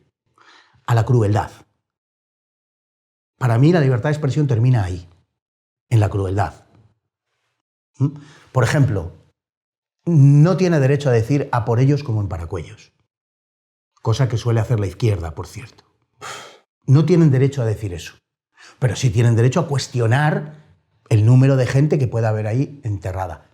A la crueldad. Para mí la libertad de expresión termina ahí, en la crueldad. Por ejemplo, no tiene derecho a decir a por ellos como en Paracuellos, cosa que suele hacer la izquierda, por cierto. No tienen derecho a decir eso, pero sí tienen derecho a cuestionar el número de gente que pueda haber ahí enterrada.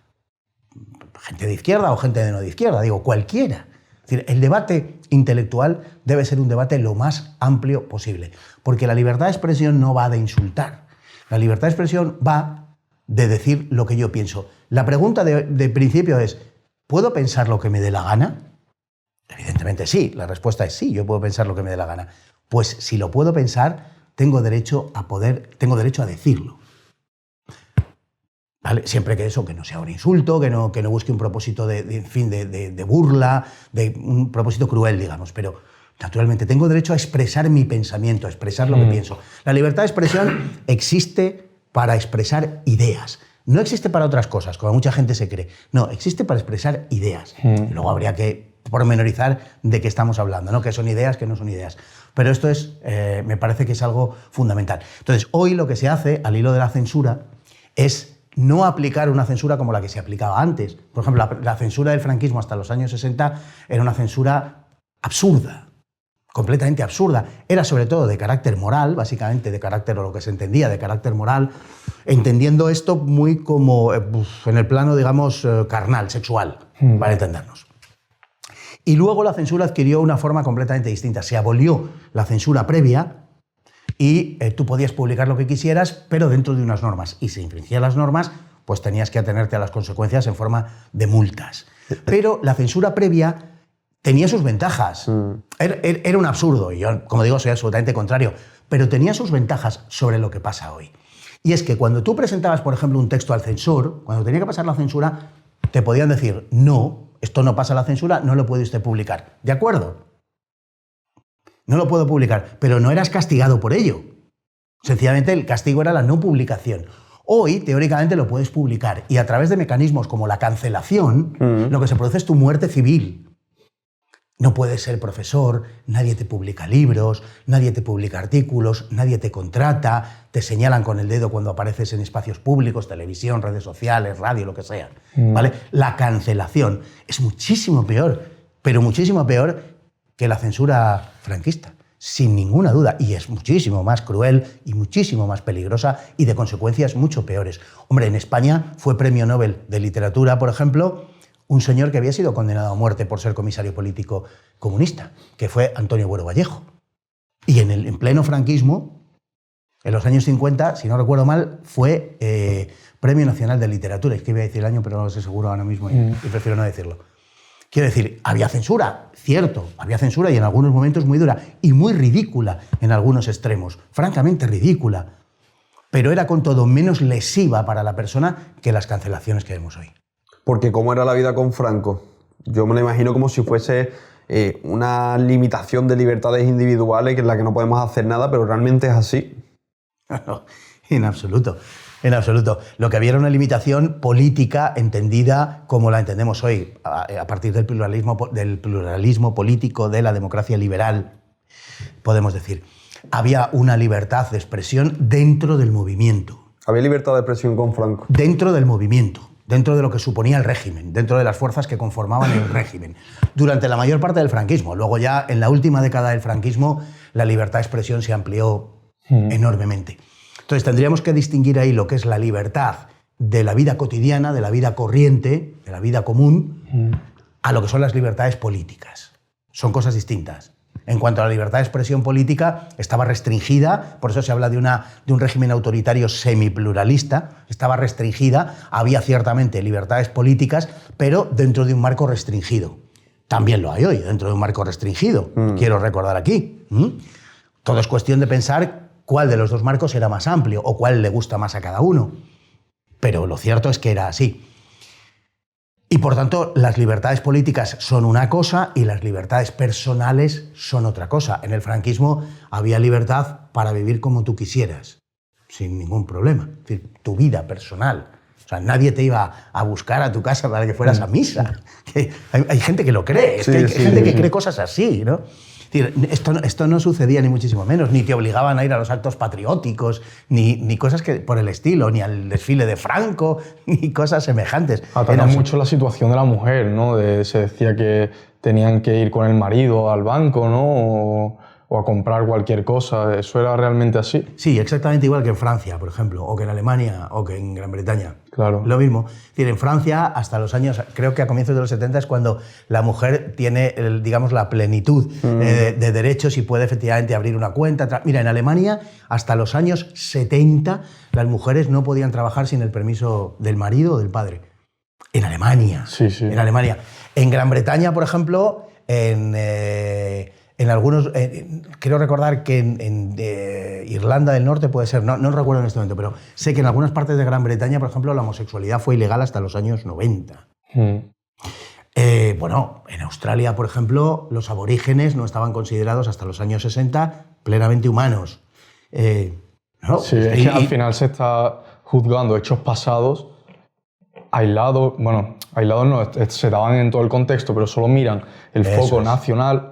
Gente de izquierda o gente de no de izquierda, digo, cualquiera. Es decir, el debate intelectual debe ser un debate lo más amplio posible, porque la libertad de expresión no va de insultar. La libertad de expresión va de decir lo que yo pienso. La pregunta de principio es, ¿puedo pensar lo que me dé la gana? Evidentemente sí, la respuesta es sí, yo puedo pensar lo que me dé la gana. Pues si lo puedo pensar, tengo derecho a decirlo. ¿Vale? Siempre que eso, que no sea un insulto, que no busque un propósito de burla, de un propósito cruel, digamos. Pero, naturalmente, tengo derecho a expresar mi pensamiento, a expresar lo que pienso. La libertad de expresión existe para expresar ideas. No existe para otras cosas, como mucha gente se cree. No, existe para expresar ideas. Luego habría que pormenorizar de qué estamos hablando, ¿no? Que son ideas, que no son ideas. Pero esto me parece que es algo fundamental. Entonces, hoy lo que se hace, al hilo de la censura, es no aplicar una censura como la que se aplicaba antes. Por ejemplo, la censura del franquismo hasta los años 60 era una censura absurda, completamente absurda. Era sobre todo de carácter moral, básicamente de carácter, o lo que se entendía, de carácter moral, entendiendo esto muy como en el plano, digamos, carnal, sexual, para entendernos. Y luego la censura adquirió una forma completamente distinta. Se abolió la censura previa y tú podías publicar lo que quisieras, pero dentro de unas normas. Y si infringías las normas, pues tenías que atenerte a las consecuencias en forma de multas. Pero la censura previa tenía sus ventajas. Era un absurdo, y yo, como digo, soy absolutamente contrario, pero tenía sus ventajas sobre lo que pasa hoy. Y es que cuando tú presentabas, por ejemplo, un texto al censor, cuando tenía que pasar la censura, te podían decir, no, esto no pasa la censura, no lo puede usted publicar. ¿De acuerdo? No lo puedo publicar, pero no eras castigado por ello. Sencillamente el castigo era la no publicación. Hoy, teóricamente, lo puedes publicar y a través de mecanismos como la cancelación, lo que se produce es tu muerte civil. No puedes ser profesor, nadie te publica libros, nadie te publica artículos, nadie te contrata, te señalan con el dedo cuando apareces en espacios públicos, televisión, redes sociales, radio, lo que sea. ¿Vale? La cancelación es muchísimo peor, pero muchísimo peor que la censura franquista. sin ninguna duda, y es muchísimo más cruel y muchísimo más peligrosa y de consecuencias mucho peores. Hombre, en España fue premio Nobel de Literatura, por ejemplo, un señor que había sido condenado a muerte por ser comisario político comunista, que fue Antonio Buero Vallejo. Y en pleno franquismo, en los años 50, si no recuerdo mal, fue Premio Nacional de Literatura. Es que iba a decir el año, pero no lo sé seguro ahora mismo y prefiero no decirlo. Quiero decir, había censura, cierto, había censura y en algunos momentos muy dura y muy ridícula en algunos extremos, francamente ridícula, pero era con todo menos lesiva para la persona que las cancelaciones que vemos hoy. Porque ¿cómo era la vida con Franco? Yo me lo imagino como si fuese una limitación de libertades individuales en la que no podemos hacer nada, pero realmente es así. No, en absoluto. En absoluto. Lo que había era una limitación política entendida como la entendemos hoy, a partir del pluralismo político, de la democracia liberal, podemos decir. Había una libertad de expresión dentro del movimiento. Había libertad de expresión con Franco. Dentro del movimiento, dentro de lo que suponía el régimen, dentro de las fuerzas que conformaban el régimen. Durante la mayor parte del franquismo. Luego ya, en la última década del franquismo, la libertad de expresión se amplió enormemente. Entonces tendríamos que distinguir ahí lo que es la libertad de la vida cotidiana, de la vida corriente, de la vida común, a lo que son las libertades políticas. Son cosas distintas. En cuanto a la libertad de expresión política, estaba restringida, por eso se habla de un régimen autoritario semipluralista, estaba restringida, había ciertamente libertades políticas, pero dentro de un marco restringido. También lo hay hoy, dentro de un marco restringido, quiero recordar aquí. Todo es cuestión de pensar cuál de los dos marcos era más amplio o cuál le gusta más a cada uno. Pero lo cierto es que era así. Y por tanto, las libertades políticas son una cosa y las libertades personales son otra cosa. En el franquismo había libertad para vivir como tú quisieras, sin ningún problema. Es decir, tu vida personal. O sea, nadie te iba a buscar a tu casa para que fueras a misa. Hay gente que lo cree, hay gente que cree cosas así, ¿no? Es decir, esto no sucedía ni muchísimo menos, ni te obligaban a ir a los actos patrióticos, ni cosas que por el estilo, ni al desfile de Franco, ni cosas semejantes. Ataca mucho la situación de la mujer, ¿no? Se decía que tenían que ir con el marido al banco, ¿no? O a comprar cualquier cosa. ¿Eso era realmente así? Sí, exactamente igual que en Francia, por ejemplo, o que en Alemania, o que en Gran Bretaña. Claro. Lo mismo. Es decir, en Francia, hasta los años, creo que a comienzos de los 70 es cuando la mujer tiene, digamos, la plenitud de derechos y puede efectivamente abrir una cuenta. Mira, en Alemania, hasta los años 70, las mujeres no podían trabajar sin el permiso del marido o del padre. En Alemania. Sí, sí. En Alemania. En Gran Bretaña, por ejemplo, en algunos, quiero recordar que en Irlanda del Norte puede ser, no recuerdo en este momento, pero sé que en algunas partes de Gran Bretaña, por ejemplo, la homosexualidad fue ilegal hasta los años 90. Bueno, en Australia, por ejemplo, los aborígenes no estaban considerados hasta los años 60 plenamente humanos. ¿No? Sí, es que al final se está juzgando hechos pasados aislados, bueno, aislados no, se daban en todo el contexto, pero solo miran el foco nacional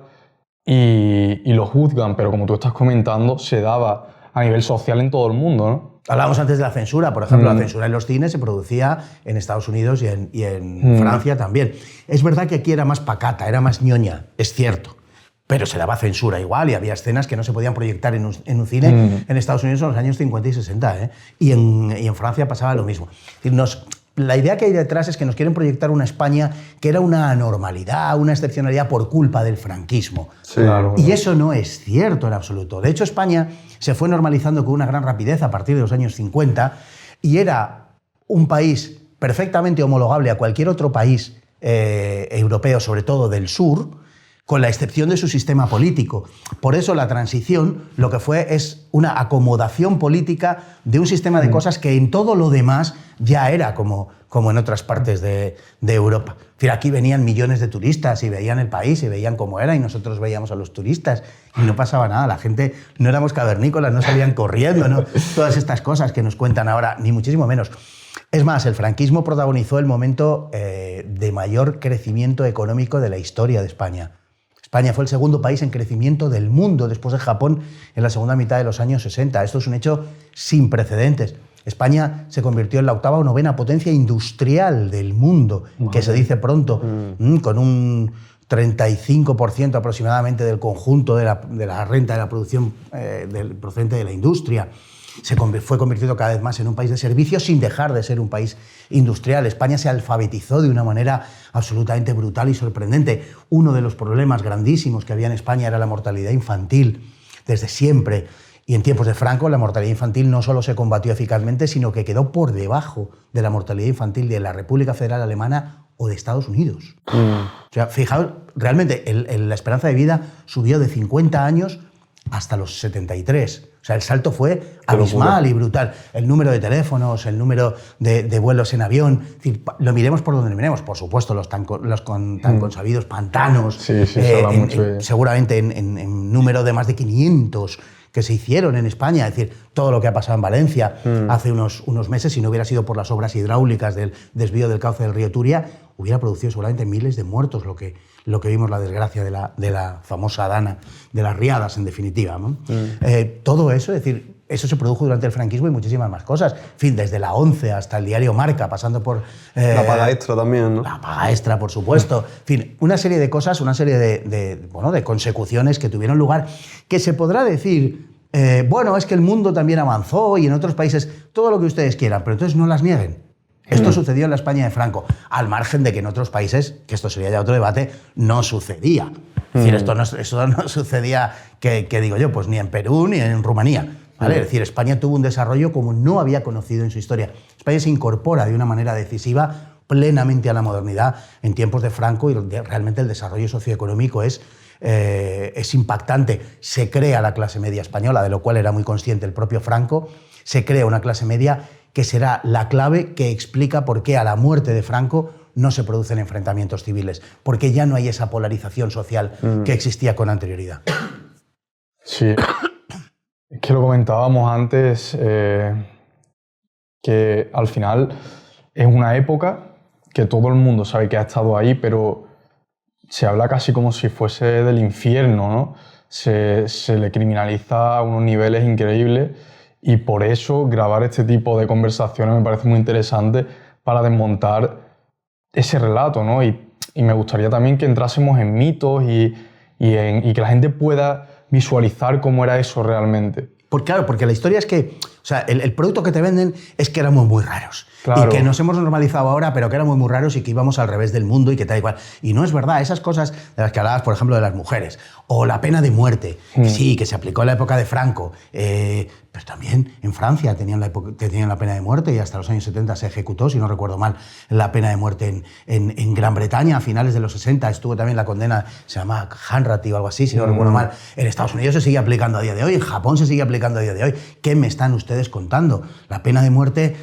y lo juzgan, pero como tú estás comentando, se daba a nivel social en todo el mundo, ¿no? Hablábamos antes de la censura, por ejemplo, la censura en los cines se producía en Estados Unidos y en Francia también. Es verdad que aquí era más pacata, era más ñoña, es cierto, pero se daba censura igual y había escenas que no se podían proyectar en un cine en Estados Unidos en los años 50 y 60, ¿eh? Y en Francia pasaba lo mismo. Es decir, la idea que hay detrás es que nos quieren proyectar una España que era una anormalidad, una excepcionalidad por culpa del franquismo. Sí, claro. Y eso no es cierto en absoluto. De hecho, España se fue normalizando con una gran rapidez a partir de los años 50 y era un país perfectamente homologable a cualquier otro país europeo, sobre todo del sur, con la excepción de su sistema político. Por eso la transición lo que fue es una acomodación política de un sistema de cosas que en todo lo demás ya era como en otras partes de Europa. Es decir, aquí venían millones de turistas y veían el país y veían cómo era y nosotros veíamos a los turistas y no pasaba nada. La gente, no éramos cavernícolas, no salían corriendo, ¿no? Todas estas cosas que nos cuentan ahora, ni muchísimo menos. Es más, el franquismo protagonizó el momento de mayor crecimiento económico de la historia de España. España fue el segundo país en crecimiento del mundo después de Japón en la segunda mitad de los años 60. Esto es un hecho sin precedentes. España se convirtió en la octava o novena potencia industrial del mundo, que se dice pronto, con 35% aproximadamente del conjunto de la renta de la producción procedente de la industria. Fue convirtiendo cada vez más en un país de servicios sin dejar de ser un país industrial. España se alfabetizó de una manera absolutamente brutal y sorprendente. Uno de los problemas grandísimos que había en España era la mortalidad infantil, desde siempre. Y en tiempos de Franco la mortalidad infantil no solo se combatió eficazmente, sino que quedó por debajo de la mortalidad infantil de la República Federal Alemana o de Estados Unidos. O sea, fijaos, realmente la esperanza de vida subió de 50 años hasta los 73. O sea, el salto fue abismal y brutal. El número de teléfonos, el número de vuelos en avión, es decir, lo miremos por donde lo miremos. Por supuesto, los tan consabidos pantanos, Sí, se habla mucho seguramente en número de más de 500 que se hicieron en España. Es decir, todo lo que ha pasado en Valencia hace unos meses, si no hubiera sido por las obras hidráulicas del desvío del cauce del río Turia, hubiera producido seguramente miles de muertos, lo que vimos, la desgracia de la famosa Dana, de las riadas, en definitiva, ¿no? Todo eso, es decir, eso se produjo durante el franquismo y muchísimas más cosas. En fin, desde la ONCE hasta el diario Marca, pasando por... la paga extra también, ¿no? La paga extra, por supuesto. En fin, una serie de cosas, una serie de consecuciones que tuvieron lugar, que se podrá decir... bueno, es que el mundo también avanzó y en otros países, todo lo que ustedes quieran, pero entonces no las nieguen. Esto sucedió en la España de Franco, al margen de que en otros países, que esto sería ya otro debate, no sucedía. Es decir, esto no sucedía, que digo yo, pues ni en Perú ni en Rumanía. ¿Vale? Es decir, España tuvo un desarrollo como no había conocido en su historia. España se incorpora de una manera decisiva plenamente a la modernidad en tiempos de Franco y realmente el desarrollo socioeconómico es impactante. Se crea la clase media española, de lo cual era muy consciente el propio Franco. Se crea una clase media que será la clave que explica por qué a la muerte de Franco no se producen enfrentamientos civiles, porque ya no hay esa polarización social que existía con anterioridad. Sí, es que lo comentábamos antes, que al final es una época que todo el mundo sabe que ha estado ahí, pero se habla casi como si fuese del infierno, ¿no? Se le criminaliza a unos niveles increíbles y por eso grabar este tipo de conversaciones me parece muy interesante para desmontar ese relato, ¿no? Y me gustaría también que entrásemos en mitos y que la gente pueda visualizar cómo era eso realmente. Claro, porque la historia es que, o sea, el producto que te venden es que éramos muy raros. Claro. Y que nos hemos normalizado ahora, pero que éramos muy raros y que íbamos al revés del mundo y que tal y cual. Y no es verdad. Esas cosas de las que hablabas, por ejemplo, de las mujeres, o la pena de muerte, que sí, que se aplicó en la época de Franco, pero también en Francia tenían la pena de muerte y hasta los años 70 se ejecutó, si no recuerdo mal, la pena de muerte en Gran Bretaña. A finales de los 60 estuvo también la condena, se llama Hanratty o algo así, si no recuerdo mal. En Estados Unidos se sigue aplicando a día de hoy, en Japón se sigue aplicando a día de hoy. ¿Qué me están ustedes contando? La pena de muerte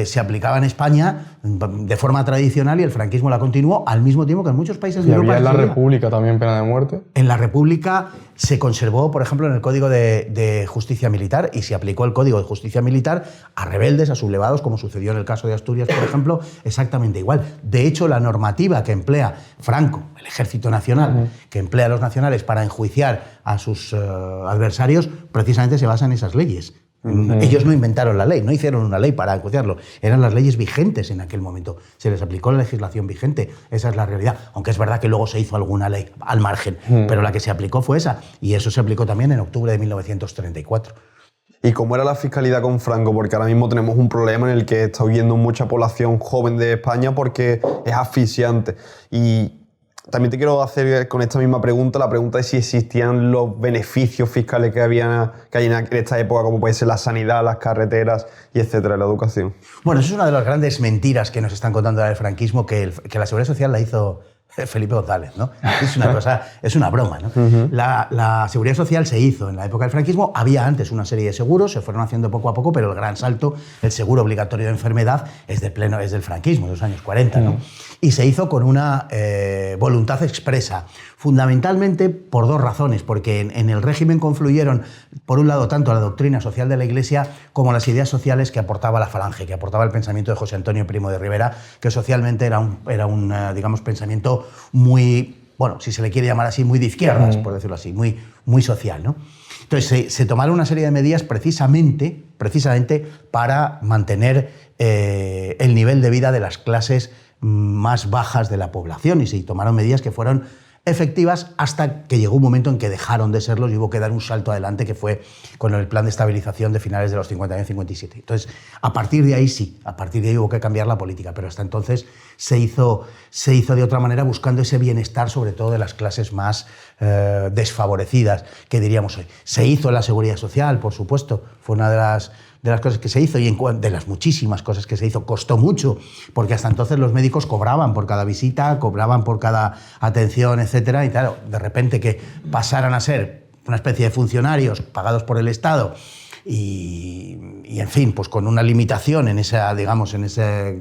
se aplicaba en España de forma tradicional y el franquismo la continuó al mismo tiempo que en muchos países de Europa. ¿Y había en la República también pena de muerte? En la República se conservó, por ejemplo, en el Código de Justicia Militar y se aplicó el Código de Justicia Militar a rebeldes, a sublevados, como sucedió en el caso de Asturias, por ejemplo, exactamente igual. De hecho, la normativa que emplea Franco, el Ejército Nacional, que emplea a los nacionales para enjuiciar a sus adversarios, precisamente se basa en esas leyes. Ellos no inventaron la ley, no hicieron una ley para enjuiciarlo, eran las leyes vigentes en aquel momento, se les aplicó la legislación vigente, esa es la realidad, aunque es verdad que luego se hizo alguna ley al margen, pero la que se aplicó fue esa, y eso se aplicó también en octubre de 1934. ¿Y cómo era la fiscalidad con Franco? Porque ahora mismo tenemos un problema en el que está huyendo mucha población joven de España porque es asfixiante. Y también te quiero hacer con esta misma pregunta, la pregunta de si existían los beneficios fiscales que hay en esta época, como puede ser la sanidad, las carreteras y etcétera, la educación. Bueno, eso es una de las grandes mentiras que nos están contando del franquismo, que la Seguridad Social la hizo Felipe González, ¿no? Es una cosa, es una broma, ¿no? La Seguridad Social se hizo en la época del franquismo, había antes una serie de seguros, se fueron haciendo poco a poco, pero el gran salto, el seguro obligatorio de enfermedad, es del franquismo, de los años 40, ¿no? Y se hizo con una voluntad expresa, fundamentalmente por dos razones, porque en el régimen confluyeron, por un lado, tanto la doctrina social de la Iglesia como las ideas sociales que aportaba la Falange, que aportaba el pensamiento de José Antonio Primo de Rivera, que socialmente era un digamos, pensamiento muy, bueno, si se le quiere llamar así, muy de izquierdas, por decirlo así, muy social, ¿no? Entonces se tomaron una serie de medidas precisamente para mantener el nivel de vida de las clases más bajas de la población, y se tomaron medidas que fueron efectivas hasta que llegó un momento en que dejaron de serlos y hubo que dar un salto adelante, que fue con el plan de estabilización de finales de los 50 años 57. Entonces, a partir de ahí sí, a partir de ahí hubo que cambiar la política, pero hasta entonces se hizo de otra manera, buscando ese bienestar, sobre todo de las clases más desfavorecidas, que diríamos hoy. Se hizo la seguridad social, por supuesto, fue una de las cosas que se hizo, y de las muchísimas cosas que se hizo. Costó mucho, porque hasta entonces los médicos cobraban por cada visita, cobraban por cada atención, etcétera, y claro, de repente que pasaran a ser una especie de funcionarios pagados por el Estado y en fin, pues con una limitación en esa, digamos, en esa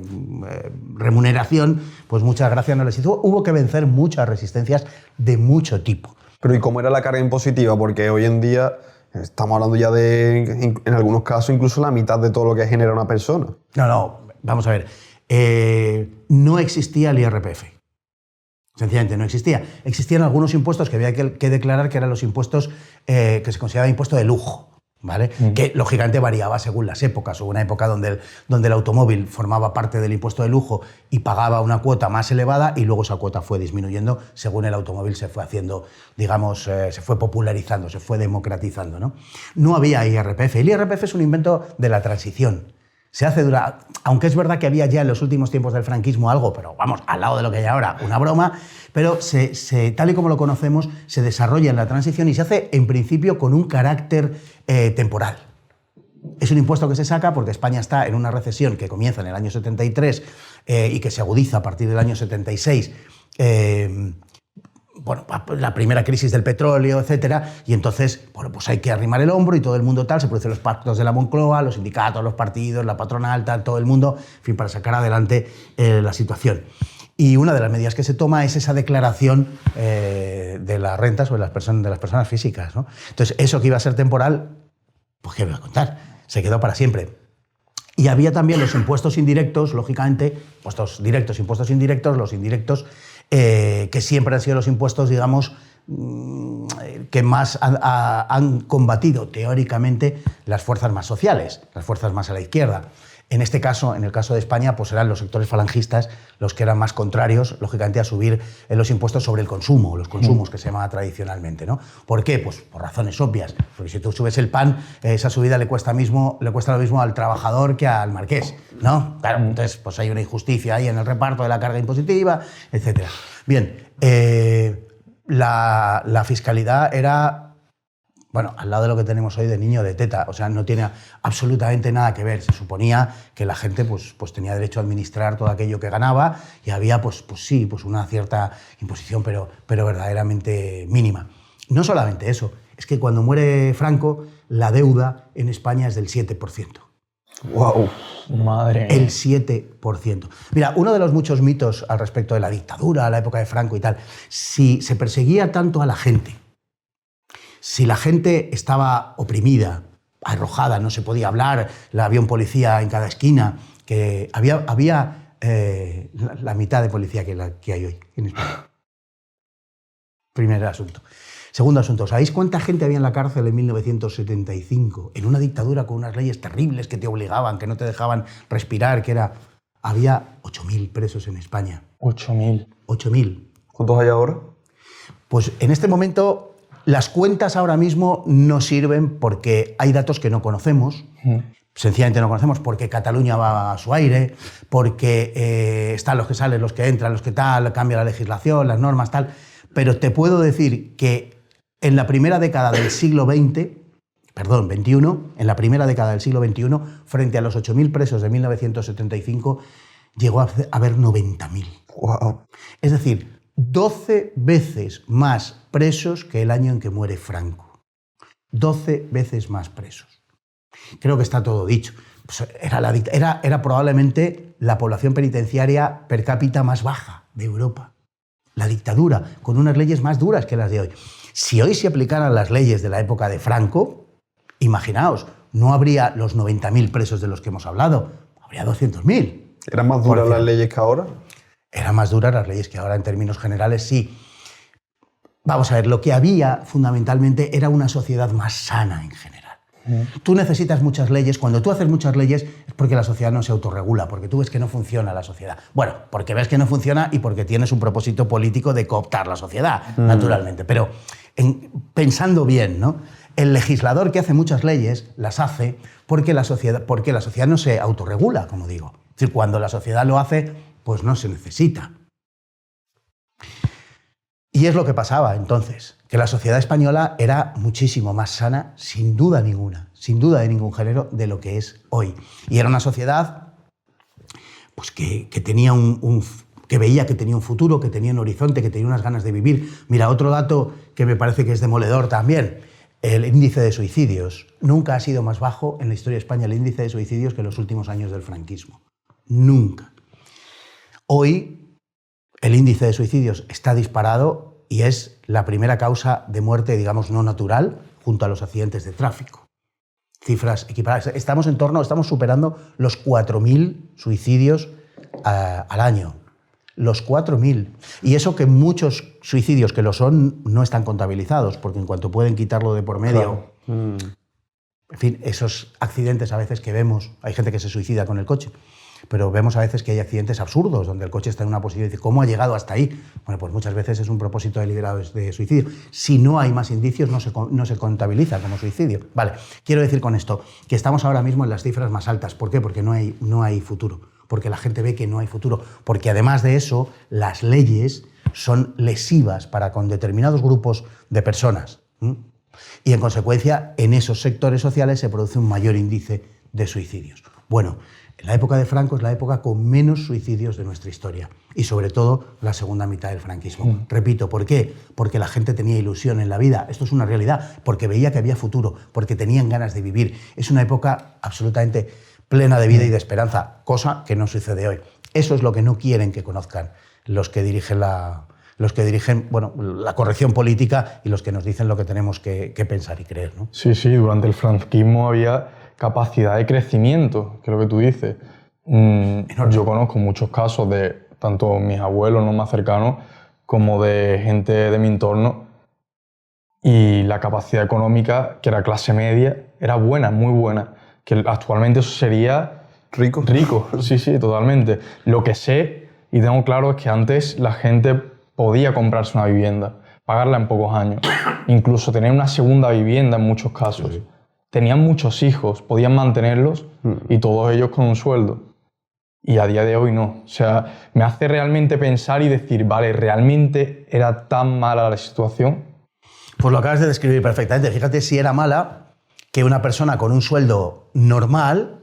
remuneración, pues muchas gracias no les hizo. Hubo que vencer muchas resistencias de mucho tipo. Pero ¿y cómo era la carga impositiva? Porque hoy en día estamos hablando ya de, en algunos casos, incluso la mitad de todo lo que genera una persona. No, vamos a ver. No existía el IRPF. Sencillamente no existía. Existían algunos impuestos que había que declarar, que eran los impuestos que se consideraban impuesto de lujo, ¿vale? Que lógicamente variaba según las épocas. Hubo una época donde el automóvil formaba parte del impuesto de lujo y pagaba una cuota más elevada, y luego esa cuota fue disminuyendo según el automóvil se fue haciendo, digamos, se fue popularizando, se fue democratizando, ¿no? No había IRPF. El IRPF es un invento de la transición. Se hace aunque es verdad que había ya en los últimos tiempos del franquismo algo, pero vamos, al lado de lo que hay ahora, una broma, pero tal y como lo conocemos, se desarrolla en la transición y se hace en principio con un carácter temporal. Es un impuesto que se saca porque España está en una recesión que comienza en el año 73 y que se agudiza a partir del año 76. Bueno, la primera crisis del petróleo, etcétera, y entonces, bueno, pues hay que arrimar el hombro y todo el mundo tal, se producen los pactos de la Moncloa, los sindicatos, los partidos, la patronal, tal, todo el mundo, en fin, para sacar adelante la situación. Y una de las medidas que se toma es esa declaración de las rentas sobre de las personas físicas, ¿no? Entonces, eso que iba a ser temporal, pues qué voy a contar, se quedó para siempre. Y había también los impuestos indirectos, lógicamente, impuestos directos, impuestos indirectos, los indirectos, que siempre han sido los impuestos, digamos, que más han combatido teóricamente las fuerzas más sociales, las fuerzas más a la izquierda. En este caso, en el caso de España, pues eran los sectores falangistas los que eran más contrarios, lógicamente, a subir los impuestos sobre el consumo, los consumos que se llamaba tradicionalmente, ¿no? ¿Por qué? Pues por razones obvias. Porque si tú subes el pan, esa subida le cuesta lo mismo al trabajador que al marqués, ¿no? Claro, entonces pues hay una injusticia ahí en el reparto de la carga impositiva, etc. Bien, la fiscalidad era, bueno, al lado de lo que tenemos hoy de niño de teta, o sea, no tiene absolutamente nada que ver. Se suponía que la gente pues tenía derecho a administrar todo aquello que ganaba y había pues una cierta imposición, pero verdaderamente mínima. No solamente eso, es que cuando muere Franco, la deuda en España es del 7%. ¡Wow! Madre mía. El 7%. Mira, uno de los muchos mitos al respecto de la dictadura, la época de Franco y tal, si se perseguía tanto a la gente, si la gente estaba oprimida, arrojada, no se podía hablar, había un policía en cada esquina, que había la mitad de policía que hay hoy en España. Primer asunto. Segundo asunto, ¿sabéis cuánta gente había en la cárcel en 1975? En una dictadura con unas leyes terribles que te obligaban, que no te dejaban respirar, había 8.000 presos en España. 8.000. 8.000. ¿Cuántos hay ahora? Pues en este momento las cuentas ahora mismo no sirven porque hay datos que no conocemos. Sencillamente no conocemos porque Cataluña va a su aire, porque están los que salen, los que entran, los que tal, cambia la legislación, las normas, tal. Pero te puedo decir que en la primera década del siglo XXI, en la primera década del siglo XXI, frente a los 8.000 presos de 1975, llegó a haber 90.000. ¡Wow! Es decir, 12 veces más presos que el año en que muere Franco. 12 veces más presos. Creo que está todo dicho. Pues era probablemente la población penitenciaria per cápita más baja de Europa. La dictadura, con unas leyes más duras que las de hoy. Si hoy se aplicaran las leyes de la época de Franco, imaginaos, no habría los 90.000 presos de los que hemos hablado, habría 200.000. ¿Eran más duras las leyes que ahora? Eran más duras las leyes que ahora, en términos generales, sí. Vamos a ver, lo que había fundamentalmente era una sociedad más sana en general. Tú necesitas muchas leyes. Cuando tú haces muchas leyes es porque la sociedad no se autorregula, porque tú ves que no funciona la sociedad. Bueno, porque ves que no funciona y porque tienes un propósito político de cooptar la sociedad, naturalmente. Pero pensando bien, ¿no? El legislador que hace muchas leyes las hace porque la sociedad no se autorregula, como digo. Es decir, cuando la sociedad lo hace, pues no se necesita. Y es lo que pasaba entonces, que la sociedad española era muchísimo más sana, sin duda ninguna, sin duda de ningún género, de lo que es hoy. Y era una sociedad pues, que tenía que veía que tenía un futuro, que tenía un horizonte, que tenía unas ganas de vivir. Mira, otro dato que me parece que es demoledor también, el índice de suicidios. Nunca ha sido más bajo en la historia de España el índice de suicidios que en los últimos años del franquismo. Nunca. Hoy el índice de suicidios está disparado y es la primera causa de muerte, digamos, no natural, junto a los accidentes de tráfico. Cifras equiparadas. Estamos superando los 4.000 suicidios al año. Los 4.000. Y eso que muchos suicidios que lo son no están contabilizados, porque en cuanto pueden quitarlo de por medio... Claro. En fin, esos accidentes a veces que vemos, hay gente que se suicida con el coche, pero vemos a veces que hay accidentes absurdos donde el coche está en una posición y dice, ¿cómo ha llegado hasta ahí? Bueno, pues muchas veces es un propósito deliberado de suicidio. Si no hay más indicios, no se contabiliza como suicidio. Vale, quiero decir con esto que estamos ahora mismo en las cifras más altas. ¿Por qué? Porque no hay futuro. Porque la gente ve que no hay futuro. Porque además de eso, las leyes son lesivas con determinados grupos de personas. Y en consecuencia, en esos sectores sociales se produce un mayor índice de suicidios. Bueno, la época de Franco es la época con menos suicidios de nuestra historia y sobre todo la segunda mitad del franquismo. Repito, ¿por qué? Porque la gente tenía ilusión en la vida, esto es una realidad, porque veía que había futuro, porque tenían ganas de vivir. Es una época absolutamente plena de vida y de esperanza, cosa que no sucede hoy. Eso es lo que no quieren que conozcan los que dirigen la corrección política y los que nos dicen lo que tenemos que pensar y creer, ¿no? Sí, durante el franquismo había capacidad de crecimiento, que es lo que tú dices. Yo conozco muchos casos de tanto mis abuelos no más cercanos como de gente de mi entorno y la capacidad económica, que era clase media, era buena, muy buena, que actualmente eso sería... Rico, sí, totalmente. Lo que sé y tengo claro es que antes la gente podía comprarse una vivienda, pagarla en pocos años, incluso tener una segunda vivienda en muchos casos. Sí. Tenían muchos hijos, podían mantenerlos y todos ellos con un sueldo. Y a día de hoy no. O sea, me hace realmente pensar y decir, vale, ¿realmente era tan mala la situación? Pues lo acabas de describir perfectamente. Fíjate si era mala que una persona con un sueldo normal,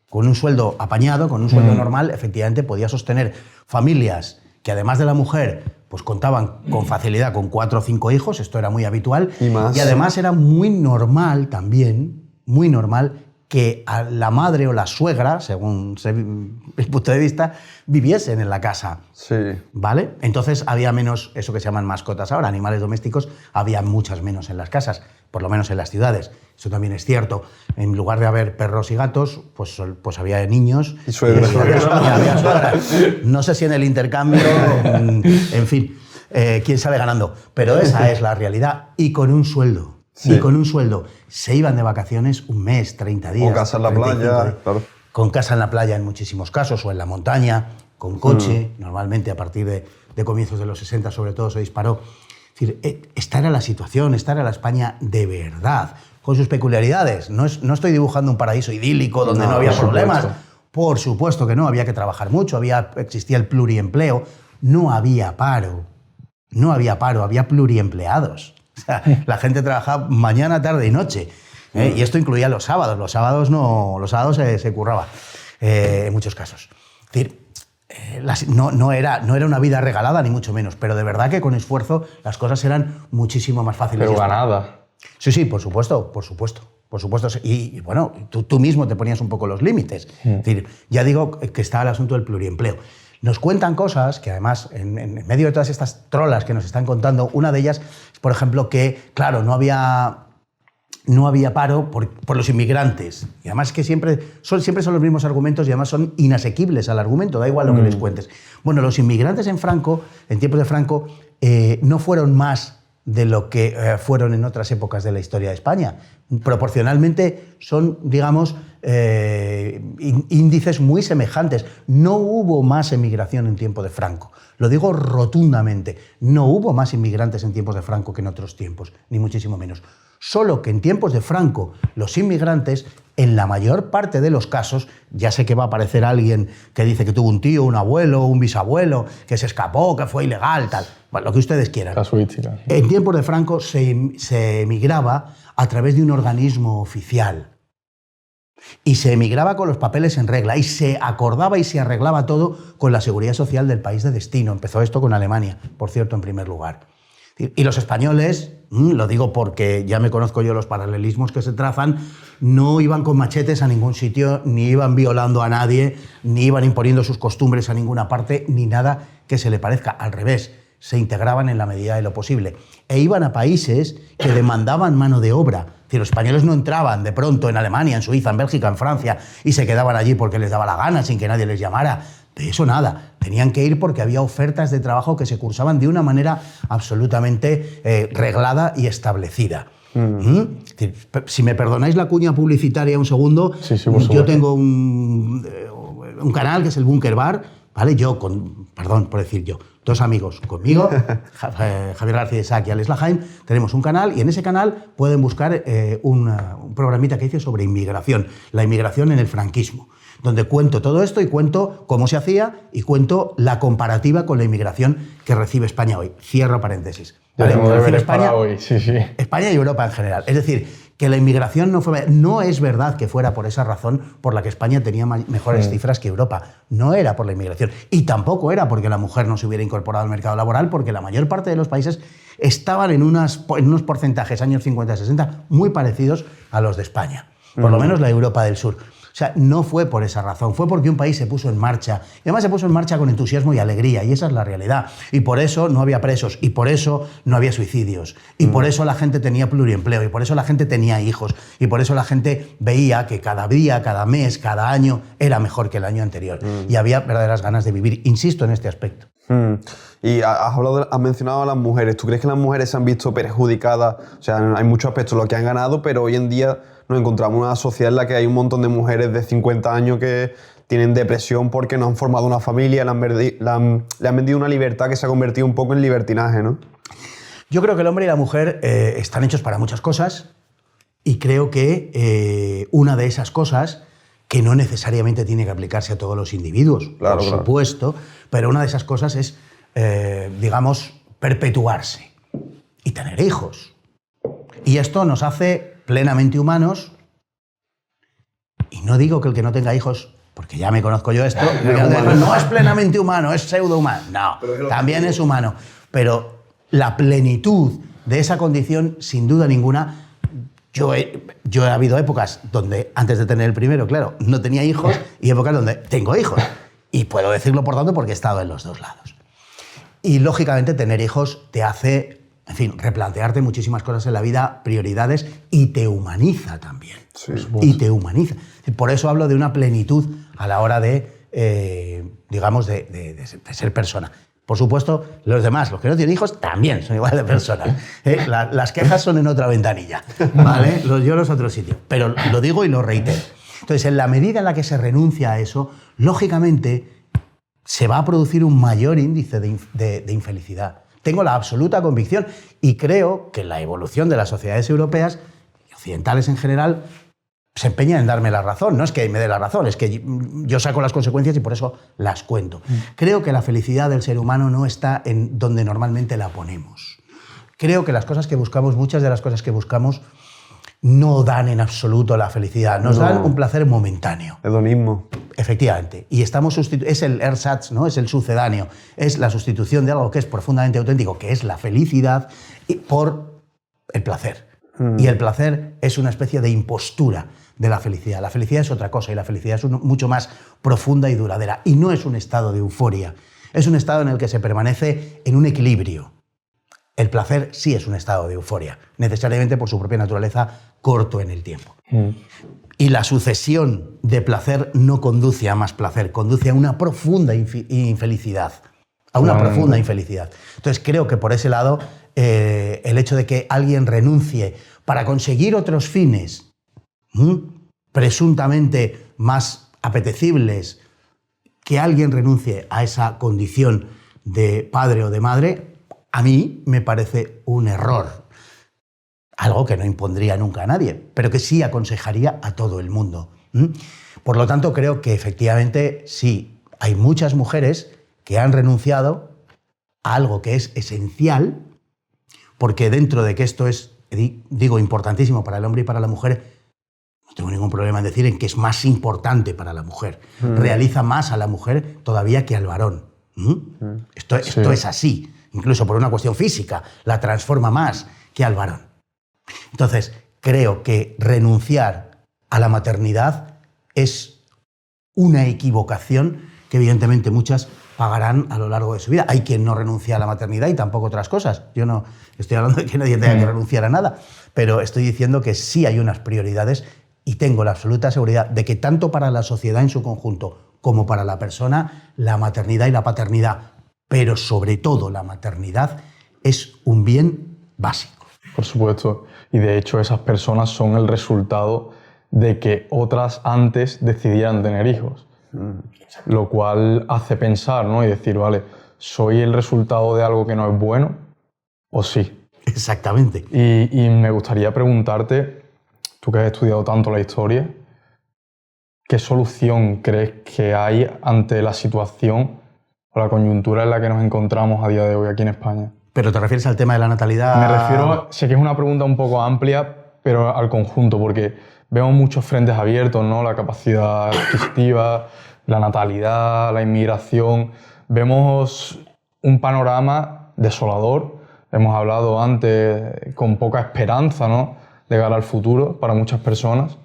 con un sueldo apañado, con un sueldo normal, efectivamente podía sostener familias que además de la mujer, pues contaban con facilidad con 4 o 5 hijos, esto era muy habitual, y además era muy normal también, muy normal, que a la madre o la suegra, según el punto de vista, viviesen en la casa. Sí. ¿Vale? Entonces había menos, eso que se llaman mascotas ahora, animales domésticos, había muchas menos en las casas, por lo menos en las ciudades. Eso también es cierto. En lugar de haber perros y gatos, pues había niños. Y suegras. Había suegras. No sé si en el intercambio, en fin, quién sale ganando. Pero esa es la realidad. Y con un sueldo. Sí. Y con un sueldo se iban de vacaciones un mes, 30 días. Con casa en la playa, claro. Con casa en la playa en muchísimos casos, o en la montaña, con coche, normalmente a partir de comienzos de los 60 sobre todo se disparó. Es decir, esta era la situación, esta era la España de verdad, con sus peculiaridades. No estoy dibujando un paraíso idílico donde no había problemas. Por supuesto que no, había que trabajar mucho, existía el pluriempleo, no había paro, había pluriempleados. O sea, la gente trabajaba mañana, tarde y noche. Y esto incluía los sábados. Los sábados se curraba en muchos casos. Es decir, no era una vida regalada, ni mucho menos, pero de verdad que con esfuerzo las cosas eran muchísimo más fáciles. Pero ganada. Sí, por supuesto. Y bueno, tú mismo te ponías un poco los límites. Es decir, ya digo que está el asunto del pluriempleo. Nos cuentan cosas que además, en medio de todas estas trolas que nos están contando, una de ellas es, por ejemplo, que, claro, no había paro por los inmigrantes. Y además que siempre son los mismos argumentos y además son inasequibles al argumento, da igual lo que les cuentes. Bueno, los inmigrantes en tiempos de Franco, no fueron más de lo que fueron en otras épocas de la historia de España. Proporcionalmente son, digamos, índices muy semejantes. No hubo más emigración en tiempo de Franco. Lo digo rotundamente. No hubo más inmigrantes en tiempos de Franco que en otros tiempos, ni muchísimo menos. Solo que en tiempos de Franco, los inmigrantes, en la mayor parte de los casos, ya sé que va a aparecer alguien que dice que tuvo un tío, un abuelo, un bisabuelo, que se escapó, que fue ilegal, tal, bueno, lo que ustedes quieran. Casuística. En tiempos de Franco se emigraba a través de un organismo oficial. Y se emigraba con los papeles en regla y se acordaba y se arreglaba todo con la seguridad social del país de destino. Empezó esto con Alemania, por cierto, en primer lugar. Y los españoles, lo digo porque ya me conozco yo los paralelismos que se trazan, no iban con machetes a ningún sitio, ni iban violando a nadie, ni iban imponiendo sus costumbres a ninguna parte, ni nada que se le parezca. Al revés, se integraban en la medida de lo posible. E iban a países que demandaban mano de obra. Es decir, los españoles no entraban de pronto en Alemania, en Suiza, en Bélgica, en Francia, y se quedaban allí porque les daba la gana, sin que nadie les llamara. De eso nada. Tenían que ir porque había ofertas de trabajo que se cursaban de una manera absolutamente reglada y establecida. Si me perdonáis la cuña publicitaria un segundo, sí, por yo tengo un canal que es el Búnker Bar, ¿vale? Perdón por decir yo, dos amigos conmigo, Javier García Isaac y Alex Lahaim, tenemos un canal y en ese canal pueden buscar un programita que hice sobre inmigración, la inmigración en el franquismo, donde cuento todo esto y cuento cómo se hacía y cuento la comparativa con la inmigración que recibe España hoy. Cierro paréntesis. ¿Vale? España, hoy. Sí, sí. España y Europa en general. Es decir, que la inmigración no es verdad que fuera por esa razón por la que España tenía mejores cifras que Europa. No era por la inmigración. Y tampoco era porque la mujer no se hubiera incorporado al mercado laboral, porque la mayor parte de los países estaban en unos porcentajes, años 50-60, muy parecidos a los de España. Por lo menos la Europa del Sur. O sea, no fue por esa razón, fue porque un país se puso en marcha. Y además se puso en marcha con entusiasmo y alegría, y esa es la realidad. Y por eso no había presos, y por eso no había suicidios, y por eso la gente tenía pluriempleo, y por eso la gente tenía hijos, y por eso la gente veía que cada día, cada mes, cada año era mejor que el año anterior. Y había verdaderas ganas de vivir. Insisto en este aspecto. Y has mencionado a las mujeres. ¿Tú crees que las mujeres se han visto perjudicadas? O sea, hay muchos aspectos de lo que han ganado, pero hoy en día nos encontramos en una sociedad en la que hay un montón de mujeres de 50 años que tienen depresión porque no han formado una familia, le han vendido una libertad que se ha convertido un poco en libertinaje, ¿no? Yo creo que el hombre y la mujer están hechos para muchas cosas y creo que una de esas cosas, que no necesariamente tiene que aplicarse a todos los individuos, por supuesto, pero una de esas cosas es, digamos, perpetuarse y tener hijos. Y esto nos hace plenamente humanos, y no digo que el que no tenga hijos, porque ya me conozco yo esto, no es plenamente humano, es pseudo-humano. No, también es humano. Pero la plenitud de esa condición, sin duda ninguna, yo he habido épocas donde, antes de tener el primero, claro, no tenía hijos, y épocas donde tengo hijos. Y puedo decirlo, por tanto, porque he estado en los dos lados. Y, lógicamente, tener hijos te hace, en fin, replantearte muchísimas cosas en la vida, prioridades, y te humaniza también. Sí, y te humaniza. Por eso hablo de una plenitud a la hora de, digamos, de ser persona. Por supuesto, los demás, los que no tienen hijos, también son igual de personas. Las quejas son en otra ventanilla, ¿vale? Yo en otro sitio. Pero lo digo y lo reitero. Entonces, en la medida en la que se renuncia a eso, lógicamente se va a producir un mayor índice de infelicidad. Tengo la absoluta convicción y creo que la evolución de las sociedades europeas y occidentales en general se empeña en darme la razón. No es que me dé la razón, es que yo saco las consecuencias y por eso las cuento. Creo que la felicidad del ser humano no está en donde normalmente la ponemos. Creo que las cosas que buscamos, muchas de las cosas que buscamos, no dan en absoluto la felicidad. Nos dan un placer momentáneo. Hedonismo. Efectivamente. Y es el ersatz, ¿no? Es el sucedáneo. Es la sustitución de algo que es profundamente auténtico, que es la felicidad, por el placer. Y el placer es una especie de impostura de la felicidad. La felicidad es otra cosa y la felicidad es mucho más profunda y duradera. Y no es un estado de euforia. Es un estado en el que se permanece en un equilibrio. El placer sí es un estado de euforia, necesariamente por su propia naturaleza corto en el tiempo. Y la sucesión de placer no conduce a más placer, conduce a una profunda infelicidad. A una profunda infelicidad. Entonces creo que por ese lado el hecho de que alguien renuncie para conseguir otros fines presuntamente más apetecibles, que alguien renuncie a esa condición de padre o de madre, a mí me parece un error. Algo que no impondría nunca a nadie, pero que sí aconsejaría a todo el mundo. Por lo tanto, creo que efectivamente sí, hay muchas mujeres que han renunciado a algo que es esencial, porque dentro de que esto es, digo, importantísimo para el hombre y para la mujer, no tengo ningún problema en decir en que es más importante para la mujer. Realiza más a la mujer todavía que al varón. Esto es así, incluso por una cuestión física, la transforma más que al varón. Entonces, creo que renunciar a la maternidad es una equivocación que evidentemente muchas pagarán a lo largo de su vida. Hay quien no renuncia a la maternidad y tampoco otras cosas. Yo no estoy hablando de que nadie tenga que renunciar a nada, pero estoy diciendo que sí hay unas prioridades y tengo la absoluta seguridad de que tanto para la sociedad en su conjunto como para la persona, la maternidad y la paternidad, pero sobre todo la maternidad, es un bien básico. Por supuesto. Y de hecho esas personas son el resultado de que otras antes decidieran tener hijos. Lo cual hace pensar, ¿no? Y decir, vale, ¿soy el resultado de algo que no es bueno o sí? Exactamente. Y me gustaría preguntarte, tú que has estudiado tanto la historia, ¿qué solución crees que hay ante la situación o la coyuntura en la que nos encontramos a día de hoy aquí en España? ¿Pero te refieres al tema de la natalidad? Me refiero, sé que es una pregunta un poco amplia, pero al conjunto, porque vemos muchos frentes abiertos, ¿no? La capacidad adquisitiva, la natalidad, la inmigración. Vemos un panorama desolador. Hemos hablado antes con poca esperanza, ¿no? De cara al futuro para muchas personas.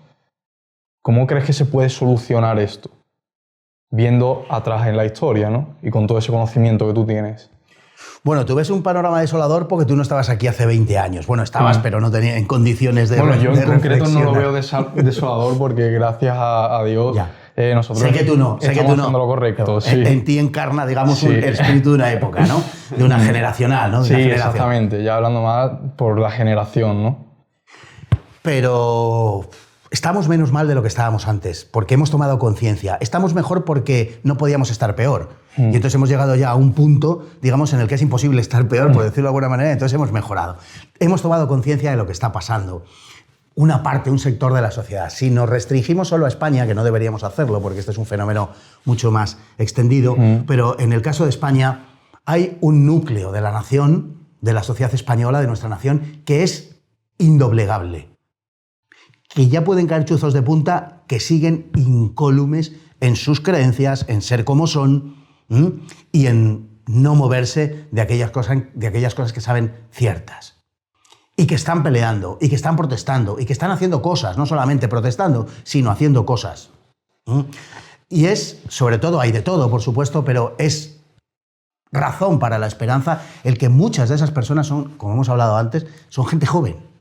¿Cómo crees que se puede solucionar esto? Viendo atrás en la historia, ¿no? Y con todo ese conocimiento que tú tienes. Bueno, tú ves un panorama desolador porque tú no estabas aquí hace 20 años. Bueno, estabas, pero no tenía en condiciones de Bueno, yo en concreto no lo veo reflexionar. desolador porque gracias a Dios nosotros sé que tú no, estamos haciendo lo correcto. Sí. En ti encarna, digamos, Sí. el espíritu de una época, ¿no? De una generacional, ¿no? De Sí, una generación. exactamente. Ya hablando más por la generación, ¿no? Pero estamos menos mal de lo que estábamos antes, porque hemos tomado conciencia. Estamos mejor porque no podíamos estar peor. Y entonces hemos llegado ya a un punto, digamos, en el que es imposible estar peor, por decirlo de alguna manera, entonces hemos mejorado. Hemos tomado conciencia de lo que está pasando. Una parte, un sector de la sociedad. Si nos restringimos solo a España, que no deberíamos hacerlo, porque este es un fenómeno mucho más extendido, pero en el caso de España hay un núcleo de la nación, de la sociedad española, de nuestra nación, que es indoblegable. Que ya pueden caer chuzos de punta que siguen incólumes en sus creencias, en ser como son y en no moverse de aquellas cosas que saben ciertas. Y que están peleando, y que están protestando, y que están haciendo cosas, no solamente protestando, sino haciendo cosas. Y es, sobre todo, hay de todo, por supuesto, pero es razón para la esperanza el que muchas de esas personas son, como hemos hablado antes, son gente joven.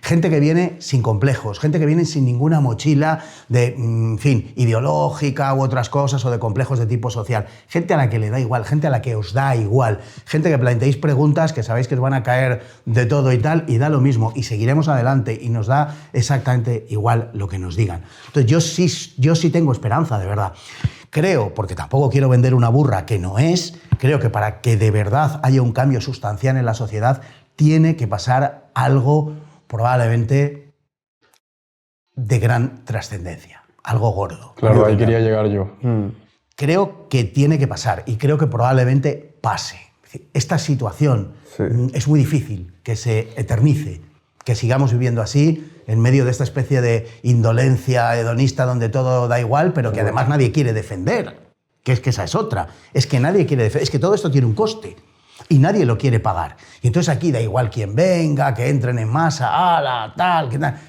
Gente que viene sin complejos, gente que viene sin ninguna mochila de, en fin, ideológica u otras cosas o de complejos de tipo social. Gente a la que le da igual, gente a la que os da igual. Gente que planteéis preguntas que sabéis que os van a caer de todo y tal, y da lo mismo. Y seguiremos adelante y nos da exactamente igual lo que nos digan. Entonces yo sí tengo esperanza, de verdad. Creo, porque tampoco quiero vender una burra que no es, creo que para que de verdad haya un cambio sustancial en la sociedad tiene que pasar algo probablemente de gran trascendencia, algo gordo. Claro, ahí quería llegar yo. Creo que tiene que pasar y creo que probablemente pase. Esta situación es muy difícil que se eternice, que sigamos viviendo así en medio de esta especie de indolencia hedonista donde todo da igual, pero que además nadie quiere defender. Que es que esa es otra. Es que nadie quiere defender. Es que todo esto tiene un coste. Y nadie lo quiere pagar. Y entonces aquí da igual quién venga, que entren en masa, ala, tal, que tal.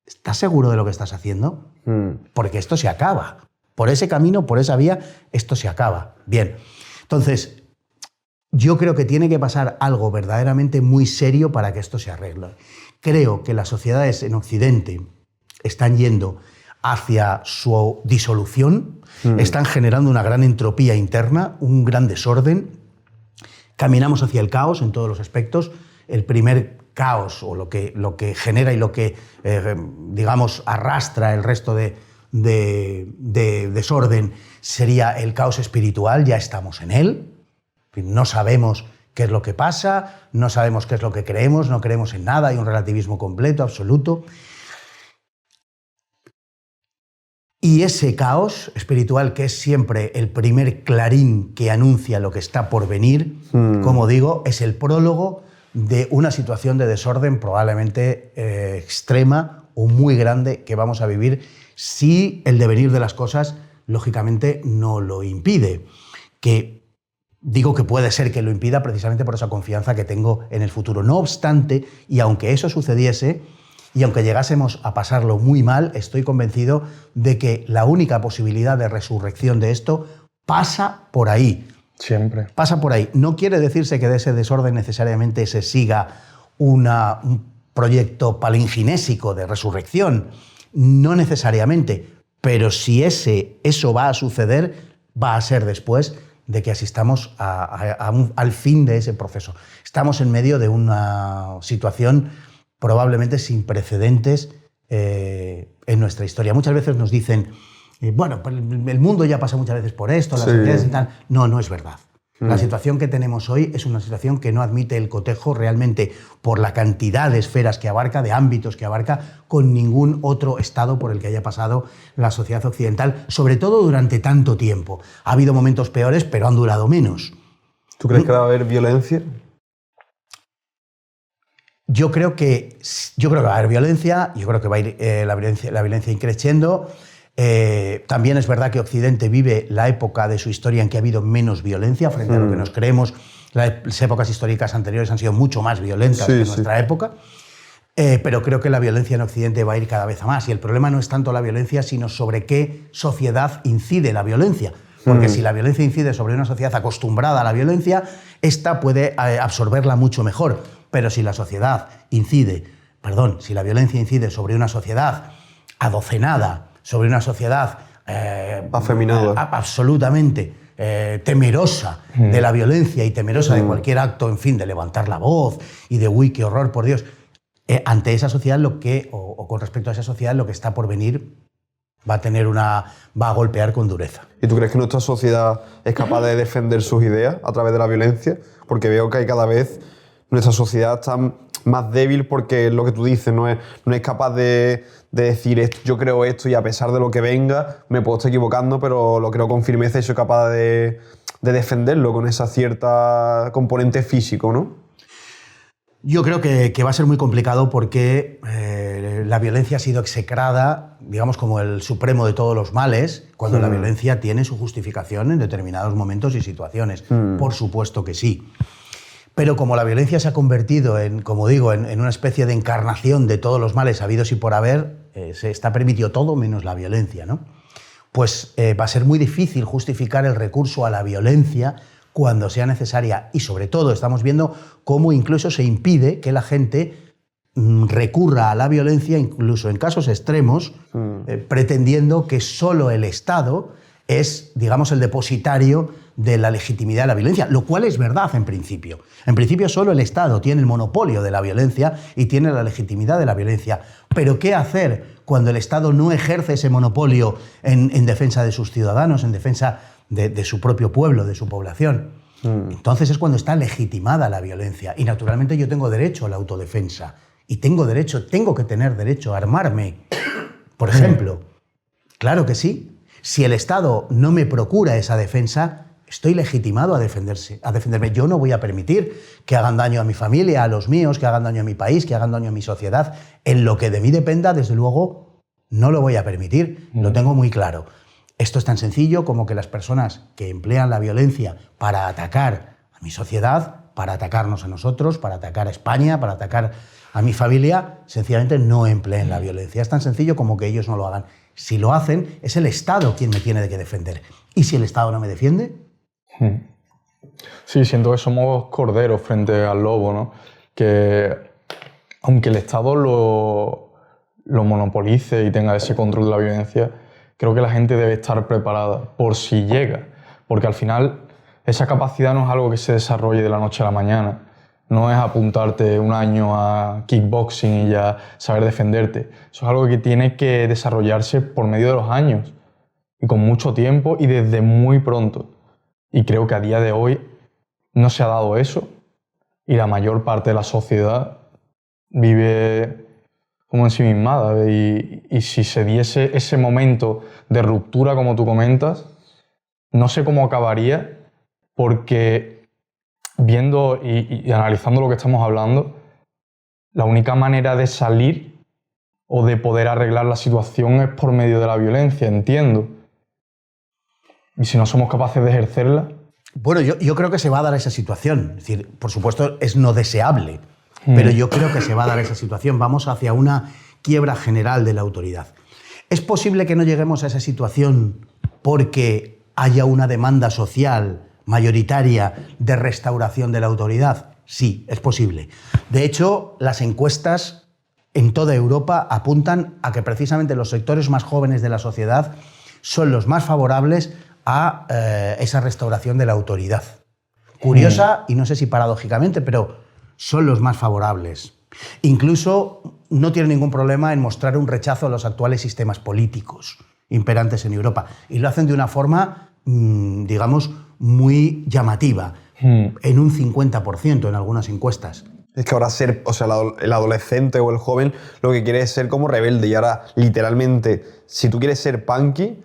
¿Estás seguro de lo que estás haciendo? Porque esto se acaba. Por ese camino, por esa vía, esto se acaba. Bien. Entonces, yo creo que tiene que pasar algo verdaderamente muy serio para que esto se arregle. Creo que las sociedades en Occidente están yendo hacia su disolución, están generando una gran entropía interna, un gran desorden. Caminamos hacia el caos en todos los aspectos. el primer caos o lo que genera y lo que, digamos, arrastra el resto de desorden sería el caos espiritual. Ya estamos en él. No sabemos qué es lo que pasa, no sabemos qué es lo que creemos, no creemos en nada, hay un relativismo completo, absoluto. Y ese caos espiritual, que es siempre el primer clarín que anuncia lo que está por venir, como digo, es el prólogo de una situación de desorden probablemente extrema o muy grande que vamos a vivir si el devenir de las cosas, lógicamente, no lo impide. Que digo que puede ser que lo impida precisamente por esa confianza que tengo en el futuro. No obstante, y aunque eso sucediese, y aunque llegásemos a pasarlo muy mal, estoy convencido de que la única posibilidad de resurrección de esto pasa por ahí. Siempre. Pasa por ahí. No quiere decirse que de ese desorden necesariamente se siga un proyecto palinginésico de resurrección. No necesariamente. Pero si eso va a suceder, va a ser después de que asistamos al fin de ese proceso. Estamos en medio de una situación probablemente sin precedentes en nuestra historia. Muchas veces nos dicen, bueno, el mundo ya pasa muchas veces por esto, las sociedades y tal. No, no es verdad. La situación que tenemos hoy es una situación que no admite el cotejo realmente por la cantidad de esferas que abarca, de ámbitos que abarca, con ningún otro estado por el que haya pasado la sociedad occidental, sobre todo durante tanto tiempo. Ha habido momentos peores, pero han durado menos. ¿Tú crees que va a haber violencia? Yo creo que va a haber violencia, yo creo que va a ir la violencia increciendo. También es verdad que Occidente vive la época de su historia en que ha habido menos violencia frente a lo que nos creemos. Las épocas históricas anteriores han sido mucho más violentas que nuestra época. Pero creo que la violencia en Occidente va a ir cada vez a más. Y el problema no es tanto la violencia, sino sobre qué sociedad incide la violencia. Porque si la violencia incide sobre una sociedad acostumbrada a la violencia, esta puede absorberla mucho mejor. Pero si la violencia incide sobre una sociedad adocenada, sobre una sociedad afeminada, absolutamente temerosa de la violencia y temerosa de cualquier acto, en fin, de levantar la voz y de uy, qué horror, por Dios, ante esa sociedad o con respecto a esa sociedad, lo que está por venir va a golpear con dureza. ¿Y tú crees que nuestra sociedad es capaz de defender sus ideas a través de la violencia? Porque veo que hay cada vez nuestra sociedad está más débil porque lo que tú dices no es capaz de decir esto, yo creo esto y a pesar de lo que venga me puedo estar equivocando, pero lo creo con firmeza y soy capaz de defenderlo con esa cierta componente físico, ¿no? Yo creo que va a ser muy complicado porque la violencia ha sido execrada, digamos, como el supremo de todos los males, cuando la violencia tiene su justificación en determinados momentos y situaciones. Por supuesto que sí. Pero como la violencia se ha convertido en, como digo, en una especie de encarnación de todos los males habidos y por haber, se está permitido todo menos la violencia, ¿no? Pues va a ser muy difícil justificar el recurso a la violencia cuando sea necesaria. Y sobre todo estamos viendo cómo incluso se impide que la gente recurra a la violencia, incluso en casos extremos, pretendiendo que solo el Estado es, digamos, el depositario de la legitimidad de la violencia, lo cual es verdad en principio. En principio solo el Estado tiene el monopolio de la violencia y tiene la legitimidad de la violencia. Pero ¿qué hacer cuando el Estado no ejerce ese monopolio en defensa de sus ciudadanos, en defensa de su propio pueblo, de su población? Entonces es cuando está legitimada la violencia. Y naturalmente yo tengo derecho a la autodefensa. Y tengo que tener derecho a armarme. Por ejemplo, claro que sí. Si el Estado no me procura esa defensa, estoy legitimado a defenderme. Yo no voy a permitir que hagan daño a mi familia, a los míos, que hagan daño a mi país, que hagan daño a mi sociedad. En lo que de mí dependa, desde luego, no lo voy a permitir. Lo tengo muy claro. Esto es tan sencillo como que las personas que emplean la violencia para atacar a mi sociedad, para atacarnos a nosotros, para atacar a España, para atacar a mi familia, sencillamente no empleen la violencia. Es tan sencillo como que ellos no lo hagan. Si lo hacen, es el Estado quien me tiene que defender. ¿Y si el Estado no me defiende? Sí, siento que somos corderos frente al lobo, ¿no? Que aunque el Estado lo monopolice y tenga ese control de la violencia, creo que la gente debe estar preparada por si llega. Porque al final esa capacidad no es algo que se desarrolle de la noche a la mañana. No es apuntarte un año a kickboxing y ya saber defenderte. Eso es algo que tiene que desarrollarse por medio de los años y con mucho tiempo y desde muy pronto. Y creo que a día de hoy no se ha dado eso y la mayor parte de la sociedad vive como ensimismada. Y si se diese ese momento de ruptura, como tú comentas, no sé cómo acabaría, porque viendo y analizando lo que estamos hablando, la única manera de salir o de poder arreglar la situación es por medio de la violencia, entiendo. Y si no somos capaces de ejercerla... Bueno, yo creo que se va a dar esa situación. Es decir, por supuesto, es no deseable, pero yo creo que se va a dar esa situación. Vamos hacia una quiebra general de la autoridad. ¿Es posible que no lleguemos a esa situación porque haya una demanda social mayoritaria de restauración de la autoridad? Sí, es posible. De hecho, las encuestas en toda Europa apuntan a que precisamente los sectores más jóvenes de la sociedad son los más favorables a esa restauración de la autoridad. Curiosa, y no sé si paradójicamente, pero son los más favorables. Incluso no tienen ningún problema en mostrar un rechazo a los actuales sistemas políticos imperantes en Europa. Y lo hacen de una forma, digamos, muy llamativa, en un 50% en algunas encuestas. Es que ahora el adolescente o el joven lo que quiere es ser como rebelde, y ahora literalmente, si tú quieres ser punky,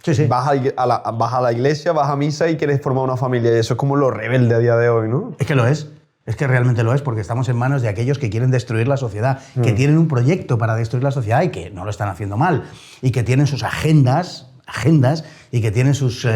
sí. vas a la iglesia, vas a misa y quieres formar una familia, y eso es como lo rebelde a día de hoy, ¿no? Es que lo es. Es que realmente lo es, porque estamos en manos de aquellos que quieren destruir la sociedad, que tienen un proyecto para destruir la sociedad y que no lo están haciendo mal, y que tienen sus agendas y que tienen sus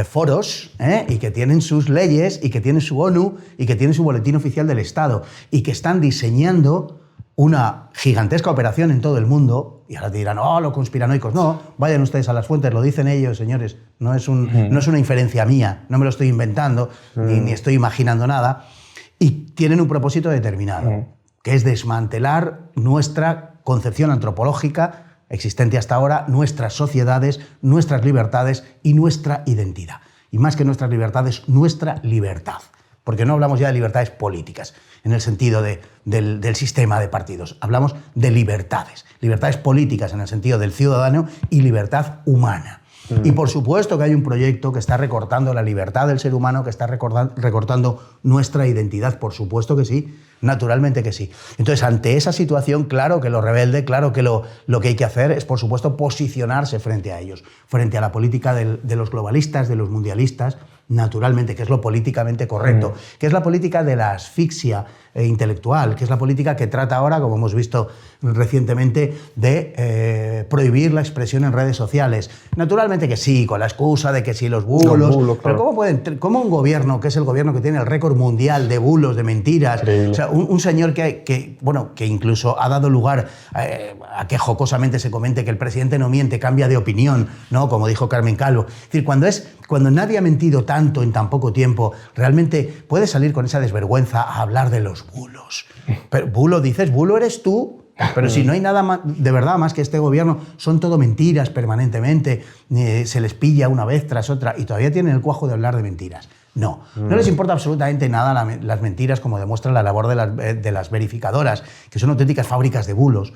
foros, y que tienen sus leyes, y que tienen su ONU, y que tienen su boletín oficial del Estado, y que están diseñando una gigantesca operación en todo el mundo. Y ahora te dirán, oh, los conspiranoicos. No, vayan ustedes a las fuentes, lo dicen ellos, señores. No es una inferencia mía, no me lo estoy inventando, ni estoy imaginando nada. Y tienen un propósito determinado, que es desmantelar nuestra concepción antropológica existente hasta ahora, nuestras sociedades, nuestras libertades y nuestra identidad. Y más que nuestras libertades, nuestra libertad. Porque no hablamos ya de libertades políticas, en el sentido del sistema de partidos. Hablamos de libertades. Libertades políticas en el sentido del ciudadano y libertad humana. Y por supuesto que hay un proyecto que está recortando la libertad del ser humano, que está recortando nuestra identidad, por supuesto que sí, naturalmente que sí. Entonces, ante esa situación, claro que lo rebelde, claro que lo que hay que hacer es, por supuesto, posicionarse frente a ellos, frente a la política de los globalistas, de los mundialistas, naturalmente, que es lo políticamente correcto, que es la política de la asfixia intelectual, que es la política que trata ahora, como hemos visto recientemente, de prohibir la expresión en redes sociales. Naturalmente que sí, con la excusa de que sí los bulos, claro. Pero ¿cómo un gobierno, que es el gobierno que tiene el récord mundial de bulos, de mentiras, o sea, un señor que incluso ha dado lugar a que jocosamente se comente que el presidente no miente, cambia de opinión, ¿no? Como dijo Carmen Calvo. Es decir, cuando nadie ha mentido tanto en tan poco tiempo, realmente puede salir con esa desvergüenza a hablar de los bulos. Pero bulo, dices, bulo eres tú. Pero si no hay nada más, de verdad más que este gobierno, son todo mentiras permanentemente, se les pilla una vez tras otra y todavía tienen el cuajo de hablar de mentiras. No les importa absolutamente nada las mentiras, como demuestra la labor de las verificadoras, que son auténticas fábricas de bulos.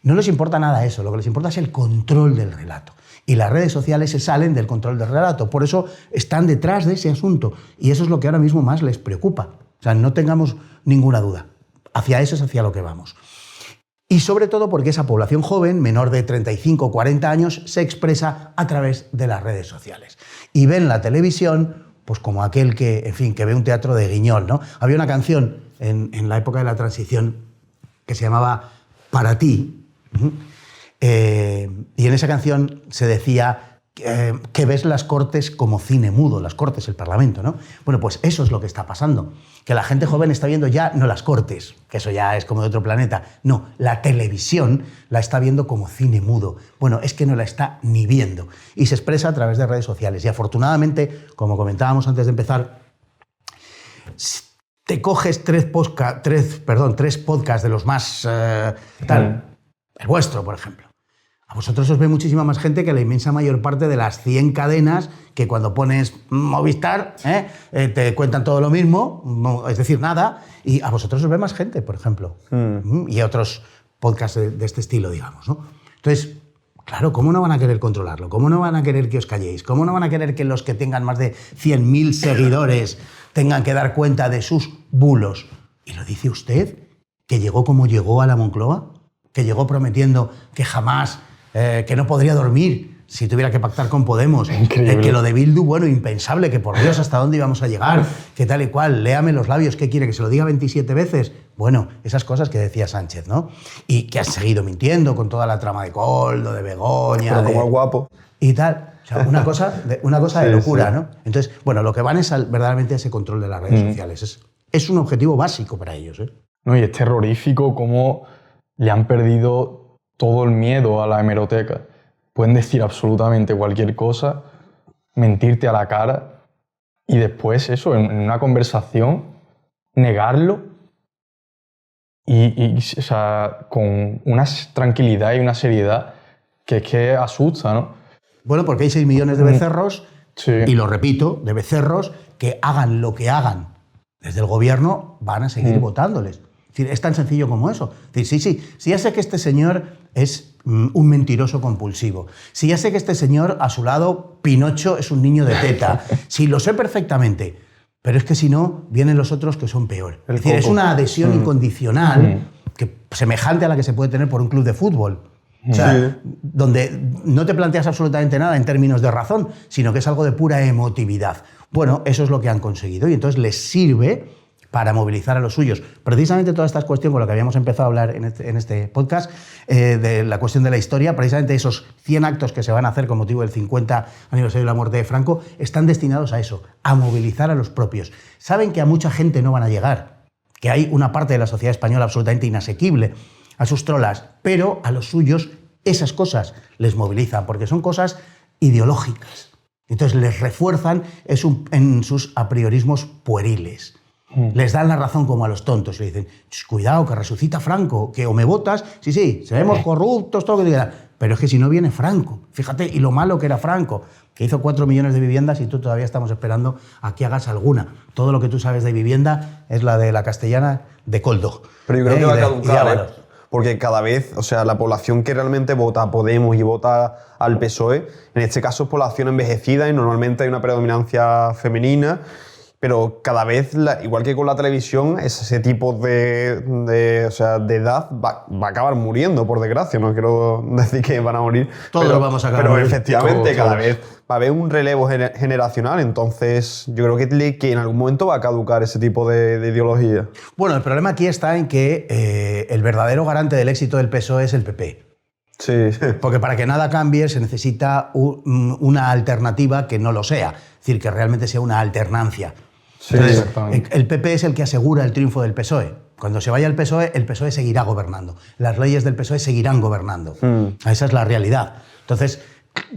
No les importa nada eso, lo que les importa es el control del relato. Y las redes sociales se salen del control del relato, por eso están detrás de ese asunto. Y eso es lo que ahora mismo más les preocupa. O sea, no tengamos ninguna duda. Hacia eso es hacia lo que vamos. Y sobre todo porque esa población joven, menor de 35 o 40 años, se expresa a través de las redes sociales. Y ven la televisión pues como aquel que ve un teatro de Guiñol, ¿no? Había una canción en la época de la transición que se llamaba Para ti, y en esa canción se decía que ves las Cortes como cine mudo, las Cortes, el Parlamento, ¿no? Bueno, pues eso es lo que está pasando, que la gente joven está viendo ya no las Cortes, que eso ya es como de otro planeta, no, la televisión la está viendo como cine mudo. Bueno, es que no la está ni viendo y se expresa a través de redes sociales y afortunadamente, como comentábamos antes de empezar, te coges tres podcasts de los más el vuestro, por ejemplo. A vosotros os ve muchísima más gente que la inmensa mayor parte de las 100 cadenas que cuando pones Movistar te cuentan todo lo mismo, es decir, nada, y a vosotros os ve más gente, por ejemplo, y otros podcasts de este estilo, digamos, ¿no? Entonces, claro, ¿cómo no van a querer controlarlo? ¿Cómo no van a querer que os calléis? ¿Cómo no van a querer que los que tengan más de 100.000 seguidores tengan que dar cuenta de sus bulos? ¿Y lo dice usted, que llegó como llegó a la Moncloa? ¿Que llegó prometiendo que jamás, que no podría dormir si tuviera que pactar con Podemos? Que lo de Bildu, bueno, impensable, que por Dios, ¿hasta dónde íbamos a llegar? Que tal y cual, léame los labios, ¿qué quiere? ¿Que se lo diga 27 veces? Bueno, esas cosas que decía Sánchez, ¿no? Y que has seguido mintiendo con toda la trama de Koldo, de Begoña... Pero como el guapo. Y tal. O sea, una cosa de locura, ¿no? Entonces, bueno, lo que van es verdaderamente a ese control de las redes sociales. Es un objetivo básico para ellos, ¿eh? No, y es terrorífico cómo le han perdido todo el miedo a la hemeroteca. Pueden decir absolutamente cualquier cosa, mentirte a la cara y después eso, en una conversación, negarlo y o sea, con una tranquilidad y una seriedad que es que asusta, ¿no? Bueno, porque hay 6 millones de becerros, Sí. y lo repito, de becerros que hagan lo que hagan desde el gobierno, van a seguir votándoles. Es decir, es tan sencillo como eso. Es decir, sí, ya sé que este señor es un mentiroso compulsivo. Si ya sé que este señor, a su lado, Pinocho es un niño de teta. Sí, lo sé perfectamente. Pero es que si no, vienen los otros que son peor. Es decir, es una adhesión incondicional semejante a la que se puede tener por un club de fútbol. O sea, donde no te planteas absolutamente nada en términos de razón, sino que es algo de pura emotividad. Bueno, eso es lo que han conseguido y entonces les sirve para movilizar a los suyos. Precisamente toda esta cuestión con la que habíamos empezado a hablar en este podcast, de la cuestión de la historia, precisamente esos 100 actos que se van a hacer con motivo del 50 aniversario de la muerte de Franco, están destinados a eso, a movilizar a los propios. Saben que a mucha gente no van a llegar, que hay una parte de la sociedad española absolutamente inasequible a sus trolas, pero a los suyos esas cosas les movilizan, porque son cosas ideológicas. Entonces les refuerzan en sus apriorismos pueriles. Les dan la razón como a los tontos. Le dicen, cuidado, que resucita Franco, que o me votas, sí, seremos corruptos, todo lo que digan. Pero es que si no viene Franco, fíjate, y lo malo que era Franco, que hizo 4 millones de viviendas y tú todavía estamos esperando a que hagas alguna. Todo lo que tú sabes de vivienda es la de la castellana de Koldo. Pero yo creo que va a caducar, porque cada vez, o sea, la población que realmente vota a Podemos y vota al PSOE, en este caso es población envejecida y normalmente hay una predominancia femenina, pero cada vez, igual que con la televisión, ese tipo de edad va a acabar muriendo, por desgracia. No quiero decir que van a morir. Todos vamos a acabar pero muriendo. efectivamente, cada vez va a haber un relevo generacional, entonces yo creo que en algún momento va a caducar ese tipo de ideología. Bueno, el problema aquí está en que el verdadero garante del éxito del PSOE es el PP. Sí. Porque para que nada cambie se necesita una alternativa que no lo sea. Es decir, que realmente sea una alternancia. Sí, entonces, exactamente. el PP es el que asegura el triunfo del PSOE. Cuando se vaya el PSOE seguirá gobernando. Las leyes del PSOE seguirán gobernando. Esa es la realidad. Entonces,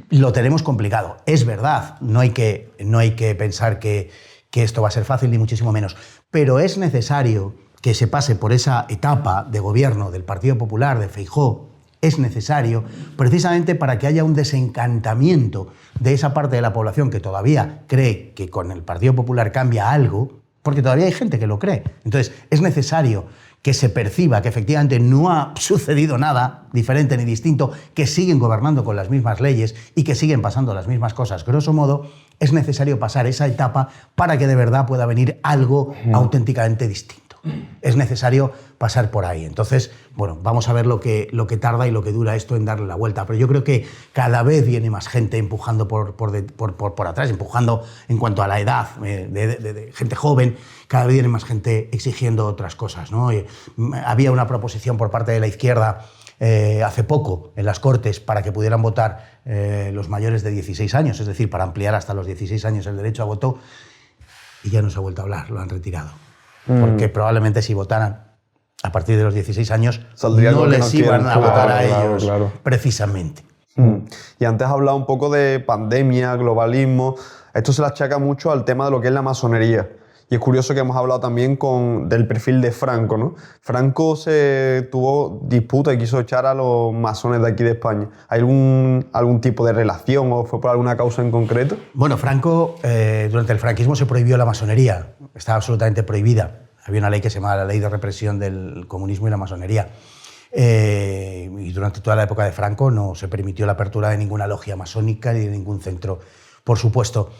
lo tenemos complicado. Es verdad, no hay que pensar que esto va a ser fácil, ni muchísimo menos. Pero es necesario que se pase por esa etapa de gobierno del Partido Popular, de Feijóo. Es necesario precisamente para que haya un desencantamiento de esa parte de la población que todavía cree que con el Partido Popular cambia algo, porque todavía hay gente que lo cree. Entonces, es necesario que se perciba que efectivamente no ha sucedido nada diferente ni distinto, que siguen gobernando con las mismas leyes y que siguen pasando las mismas cosas. Grosso modo, es necesario pasar esa etapa para que de verdad pueda venir algo auténticamente distinto. Es necesario pasar por ahí. Entonces, bueno, vamos a ver lo que tarda y lo que dura esto en darle la vuelta. Pero yo creo que cada vez viene más gente empujando por atrás, empujando en cuanto a la edad de gente joven. Cada vez viene más gente exigiendo otras cosas, ¿no? Había una proposición por parte de la izquierda hace poco en las Cortes para que pudieran votar los mayores de 16 años, es decir, para ampliar hasta los 16 años el derecho a voto, y ya no se ha vuelto a hablar, lo han retirado. Porque probablemente si votaran a partir de los 16 años Saldría no les iban a votar a claro, ellos, claro. precisamente. Y antes has hablado un poco de pandemia, globalismo. Esto se le achaca mucho al tema de lo que es la masonería. Y es curioso que hemos hablado también del perfil de Franco, ¿no? Franco tuvo disputa y quiso echar a los masones de aquí de España. ¿Hay algún tipo de relación o fue por alguna causa en concreto? Bueno, Franco, durante el franquismo se prohibió la masonería, estaba absolutamente prohibida. Había una ley que se llamaba la Ley de Represión del Comunismo y la Masonería. Y durante toda la época de Franco no se permitió la apertura de ninguna logia masónica ni de ningún centro, por supuesto.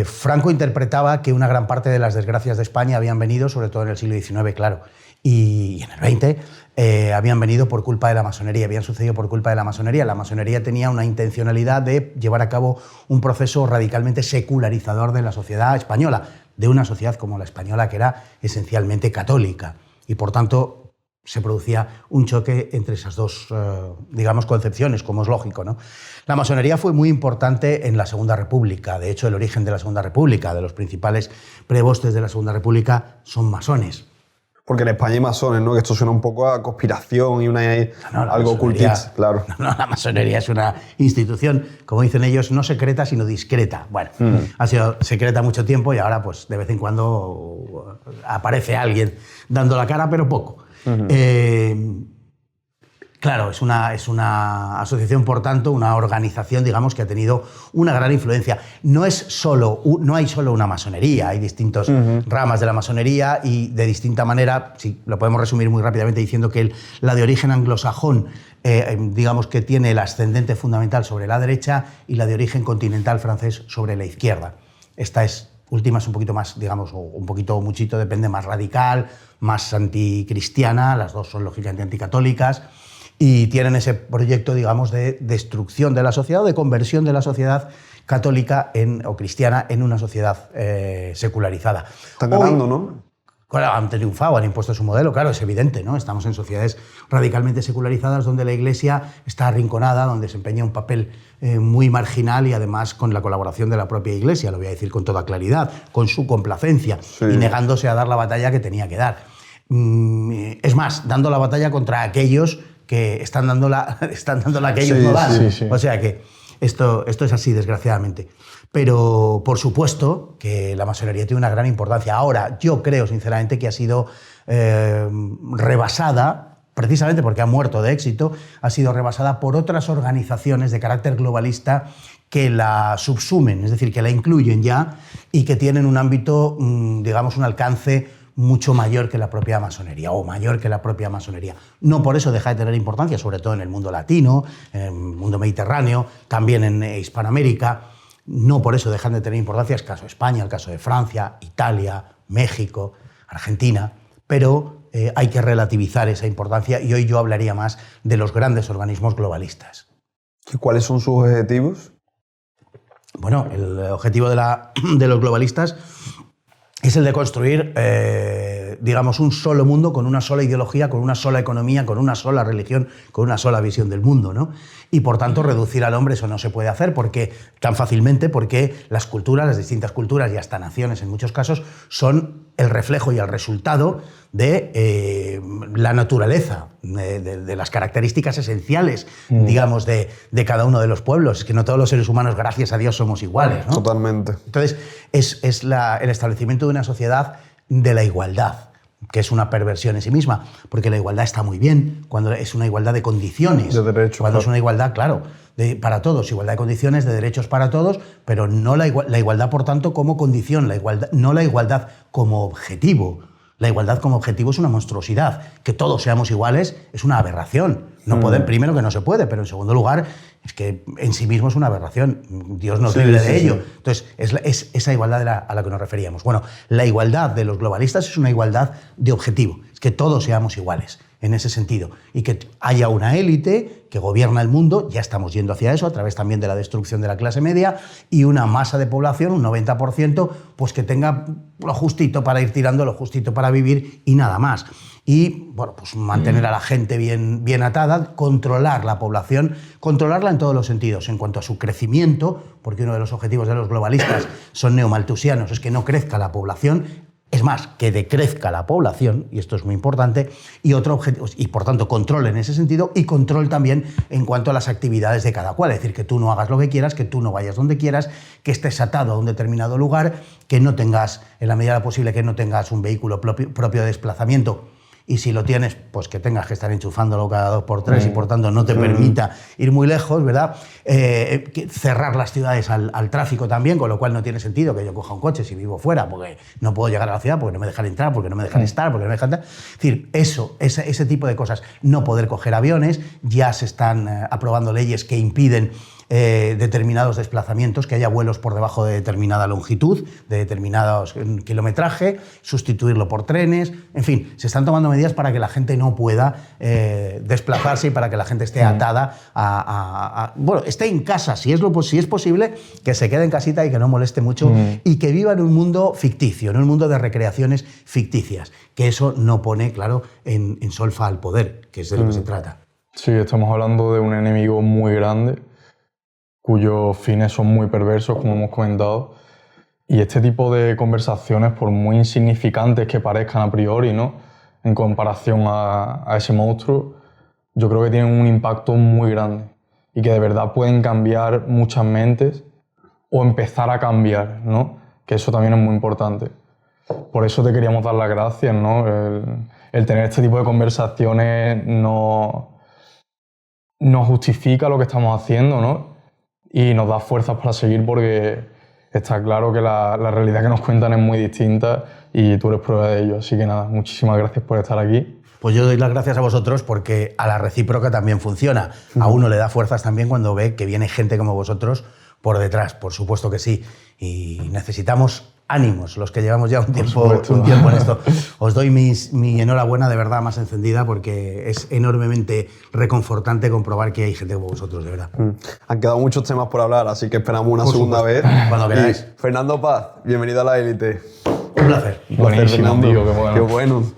Franco interpretaba que una gran parte de las desgracias de España habían venido, sobre todo en el siglo XIX, claro, y en el XX, habían venido por culpa de la masonería, habían sucedido por culpa de la masonería. La masonería tenía una intencionalidad de llevar a cabo un proceso radicalmente secularizador de la sociedad española, de una sociedad como la española que era esencialmente católica, y por tanto se producía un choque entre esas dos, digamos, concepciones, como es lógico, ¿no? La masonería fue muy importante en la Segunda República. De hecho, el origen de la Segunda República, de los principales prepostes de la Segunda República, son masones. Porque en España hay masones, ¿no? Que esto suena un poco a conspiración y algo ocultista, claro. No, la masonería es una institución, como dicen ellos, no secreta, sino discreta. Bueno, ha sido secreta mucho tiempo y ahora, pues, de vez en cuando aparece alguien dando la cara, pero poco. Claro, es una asociación, por tanto, una organización, digamos, que ha tenido una gran influencia. No hay solo una masonería, hay distintas ramas de la masonería y de distinta manera, sí, lo podemos resumir muy rápidamente diciendo que la de origen anglosajón, digamos que tiene el ascendente fundamental sobre la derecha y la de origen continental francés sobre la izquierda. Esta última es un poquito más, digamos, o un poquito muchito, depende, más radical, más anticristiana, las dos son lógicamente anticatólicas, y tienen ese proyecto, digamos, de destrucción de la sociedad, de conversión de la sociedad católica o cristiana en una sociedad secularizada. Están ganando, ¿no? Claro, han triunfado, han impuesto su modelo, claro, es evidente, ¿no? Estamos en sociedades radicalmente secularizadas donde la Iglesia está arrinconada, donde desempeña un papel muy marginal y además con la colaboración de la propia Iglesia, lo voy a decir con toda claridad, con su complacencia y negándose a dar la batalla que tenía que dar. Es más, dando la batalla contra aquellos que están dándola que ellos no dan. O sea que esto es así, desgraciadamente. Pero, por supuesto, que la masonería tiene una gran importancia. Ahora, yo creo, sinceramente, que ha sido rebasada, precisamente porque ha muerto de éxito, ha sido rebasada por otras organizaciones de carácter globalista que la subsumen, es decir, que la incluyen ya y que tienen un ámbito, digamos, un alcance mucho mayor que la propia masonería, o mayor que la propia masonería. No por eso deja de tener importancia, sobre todo en el mundo latino, en el mundo mediterráneo, también en Hispanoamérica. No por eso dejan de tener importancia el caso de España, el caso de Francia, Italia, México, Argentina, pero hay que relativizar esa importancia y hoy yo hablaría más de los grandes organismos globalistas. ¿Y cuáles son sus objetivos? Bueno, el objetivo de los globalistas es el de construir, digamos, un solo mundo con una sola ideología, con una sola economía, con una sola religión, con una sola visión del mundo, ¿no? Y por tanto reducir al hombre eso no se puede hacer tan fácilmente porque las culturas, las distintas culturas y hasta naciones en muchos casos son el reflejo y el resultado de la naturaleza, de las características esenciales, digamos, de cada uno de los pueblos. Es que no todos los seres humanos, gracias a Dios, somos iguales, ¿no? Totalmente. Entonces, es el establecimiento de una sociedad de la igualdad, que es una perversión en sí misma, porque la igualdad está muy bien cuando es una igualdad de condiciones. De derechos. Cuando es una igualdad, claro, para todos, igualdad de condiciones, de derechos para todos, pero no la igualdad, por tanto, como condición, no la igualdad como objetivo. La igualdad como objetivo es una monstruosidad. Que todos seamos iguales es una aberración. Primero que no se puede, pero en segundo lugar es que en sí mismo es una aberración. Dios nos libre de ello. Entonces, es esa igualdad a la que nos referíamos. Bueno, la igualdad de los globalistas es una igualdad de objetivo. Es que todos seamos iguales en ese sentido. Y que haya una élite que gobierna el mundo, ya estamos yendo hacia eso, a través también de la destrucción de la clase media, y una masa de población, un 90%, pues que tenga lo justito para ir tirando, lo justito para vivir y nada más. Y, bueno, pues mantener a la gente bien atada, controlar la población, controlarla en todos los sentidos, en cuanto a su crecimiento, porque uno de los objetivos de los globalistas son neomalthusianos, es que no crezca la población, Es más, que decrezca la población, y esto es muy importante, y otro objetivo, y por tanto control en ese sentido, y control también en cuanto a las actividades de cada cual. Es decir, que tú no hagas lo que quieras, que tú no vayas donde quieras, que estés atado a un determinado lugar, que no tengas, en la medida de lo posible, que no tengas un vehículo propio de desplazamiento. Y si lo tienes, pues que tengas que estar enchufándolo cada 2x3 y por tanto no te permita ir muy lejos, ¿verdad? Cerrar las ciudades al tráfico también, con lo cual no tiene sentido que yo coja un coche si vivo fuera, porque no puedo llegar a la ciudad, porque no me dejan entrar, porque no me dejan estar, porque no me dejan... Es decir, ese tipo de cosas. No poder coger aviones, ya se están aprobando leyes que impiden determinados desplazamientos, que haya vuelos por debajo de determinada longitud, de determinados kilometraje, sustituirlo por trenes, en fin, se están tomando medidas para que la gente no pueda desplazarse y para que la gente esté atada bueno, esté en casa, si es posible, que se quede en casita y que no moleste mucho y que viva en un mundo ficticio, en un mundo de recreaciones ficticias, que eso no pone, claro, en solfa al poder, que es de lo que se trata. Sí, estamos hablando de un enemigo muy grande, cuyos fines son muy perversos, como hemos comentado, y este tipo de conversaciones, por muy insignificantes que parezcan a priori, ¿no?, en comparación a ese monstruo, yo creo que tienen un impacto muy grande y que de verdad pueden cambiar muchas mentes o empezar a cambiar, ¿no?, que eso también es muy importante. Por eso te queríamos dar las gracias, ¿no? El tener este tipo de conversaciones no justifica lo que estamos haciendo, ¿no?, y nos da fuerzas para seguir, porque está claro que la realidad que nos cuentan es muy distinta y tú eres prueba de ello. Así que nada, muchísimas gracias por estar aquí. Pues yo doy las gracias a vosotros, porque a la recíproca también funciona. A uno le da fuerzas también cuando ve que viene gente como vosotros por detrás, por supuesto que sí. Y necesitamos ánimos, los que llevamos ya un tiempo en esto. Os doy mi enhorabuena de verdad más encendida, porque es enormemente reconfortante comprobar que hay gente como vosotros, de verdad. Han quedado muchos temas por hablar, así que esperamos una segunda vez. Cuando queráis. Fernando Paz, bienvenido a La Élite. Un placer. Buenísimo, tío, qué bueno. Qué bueno.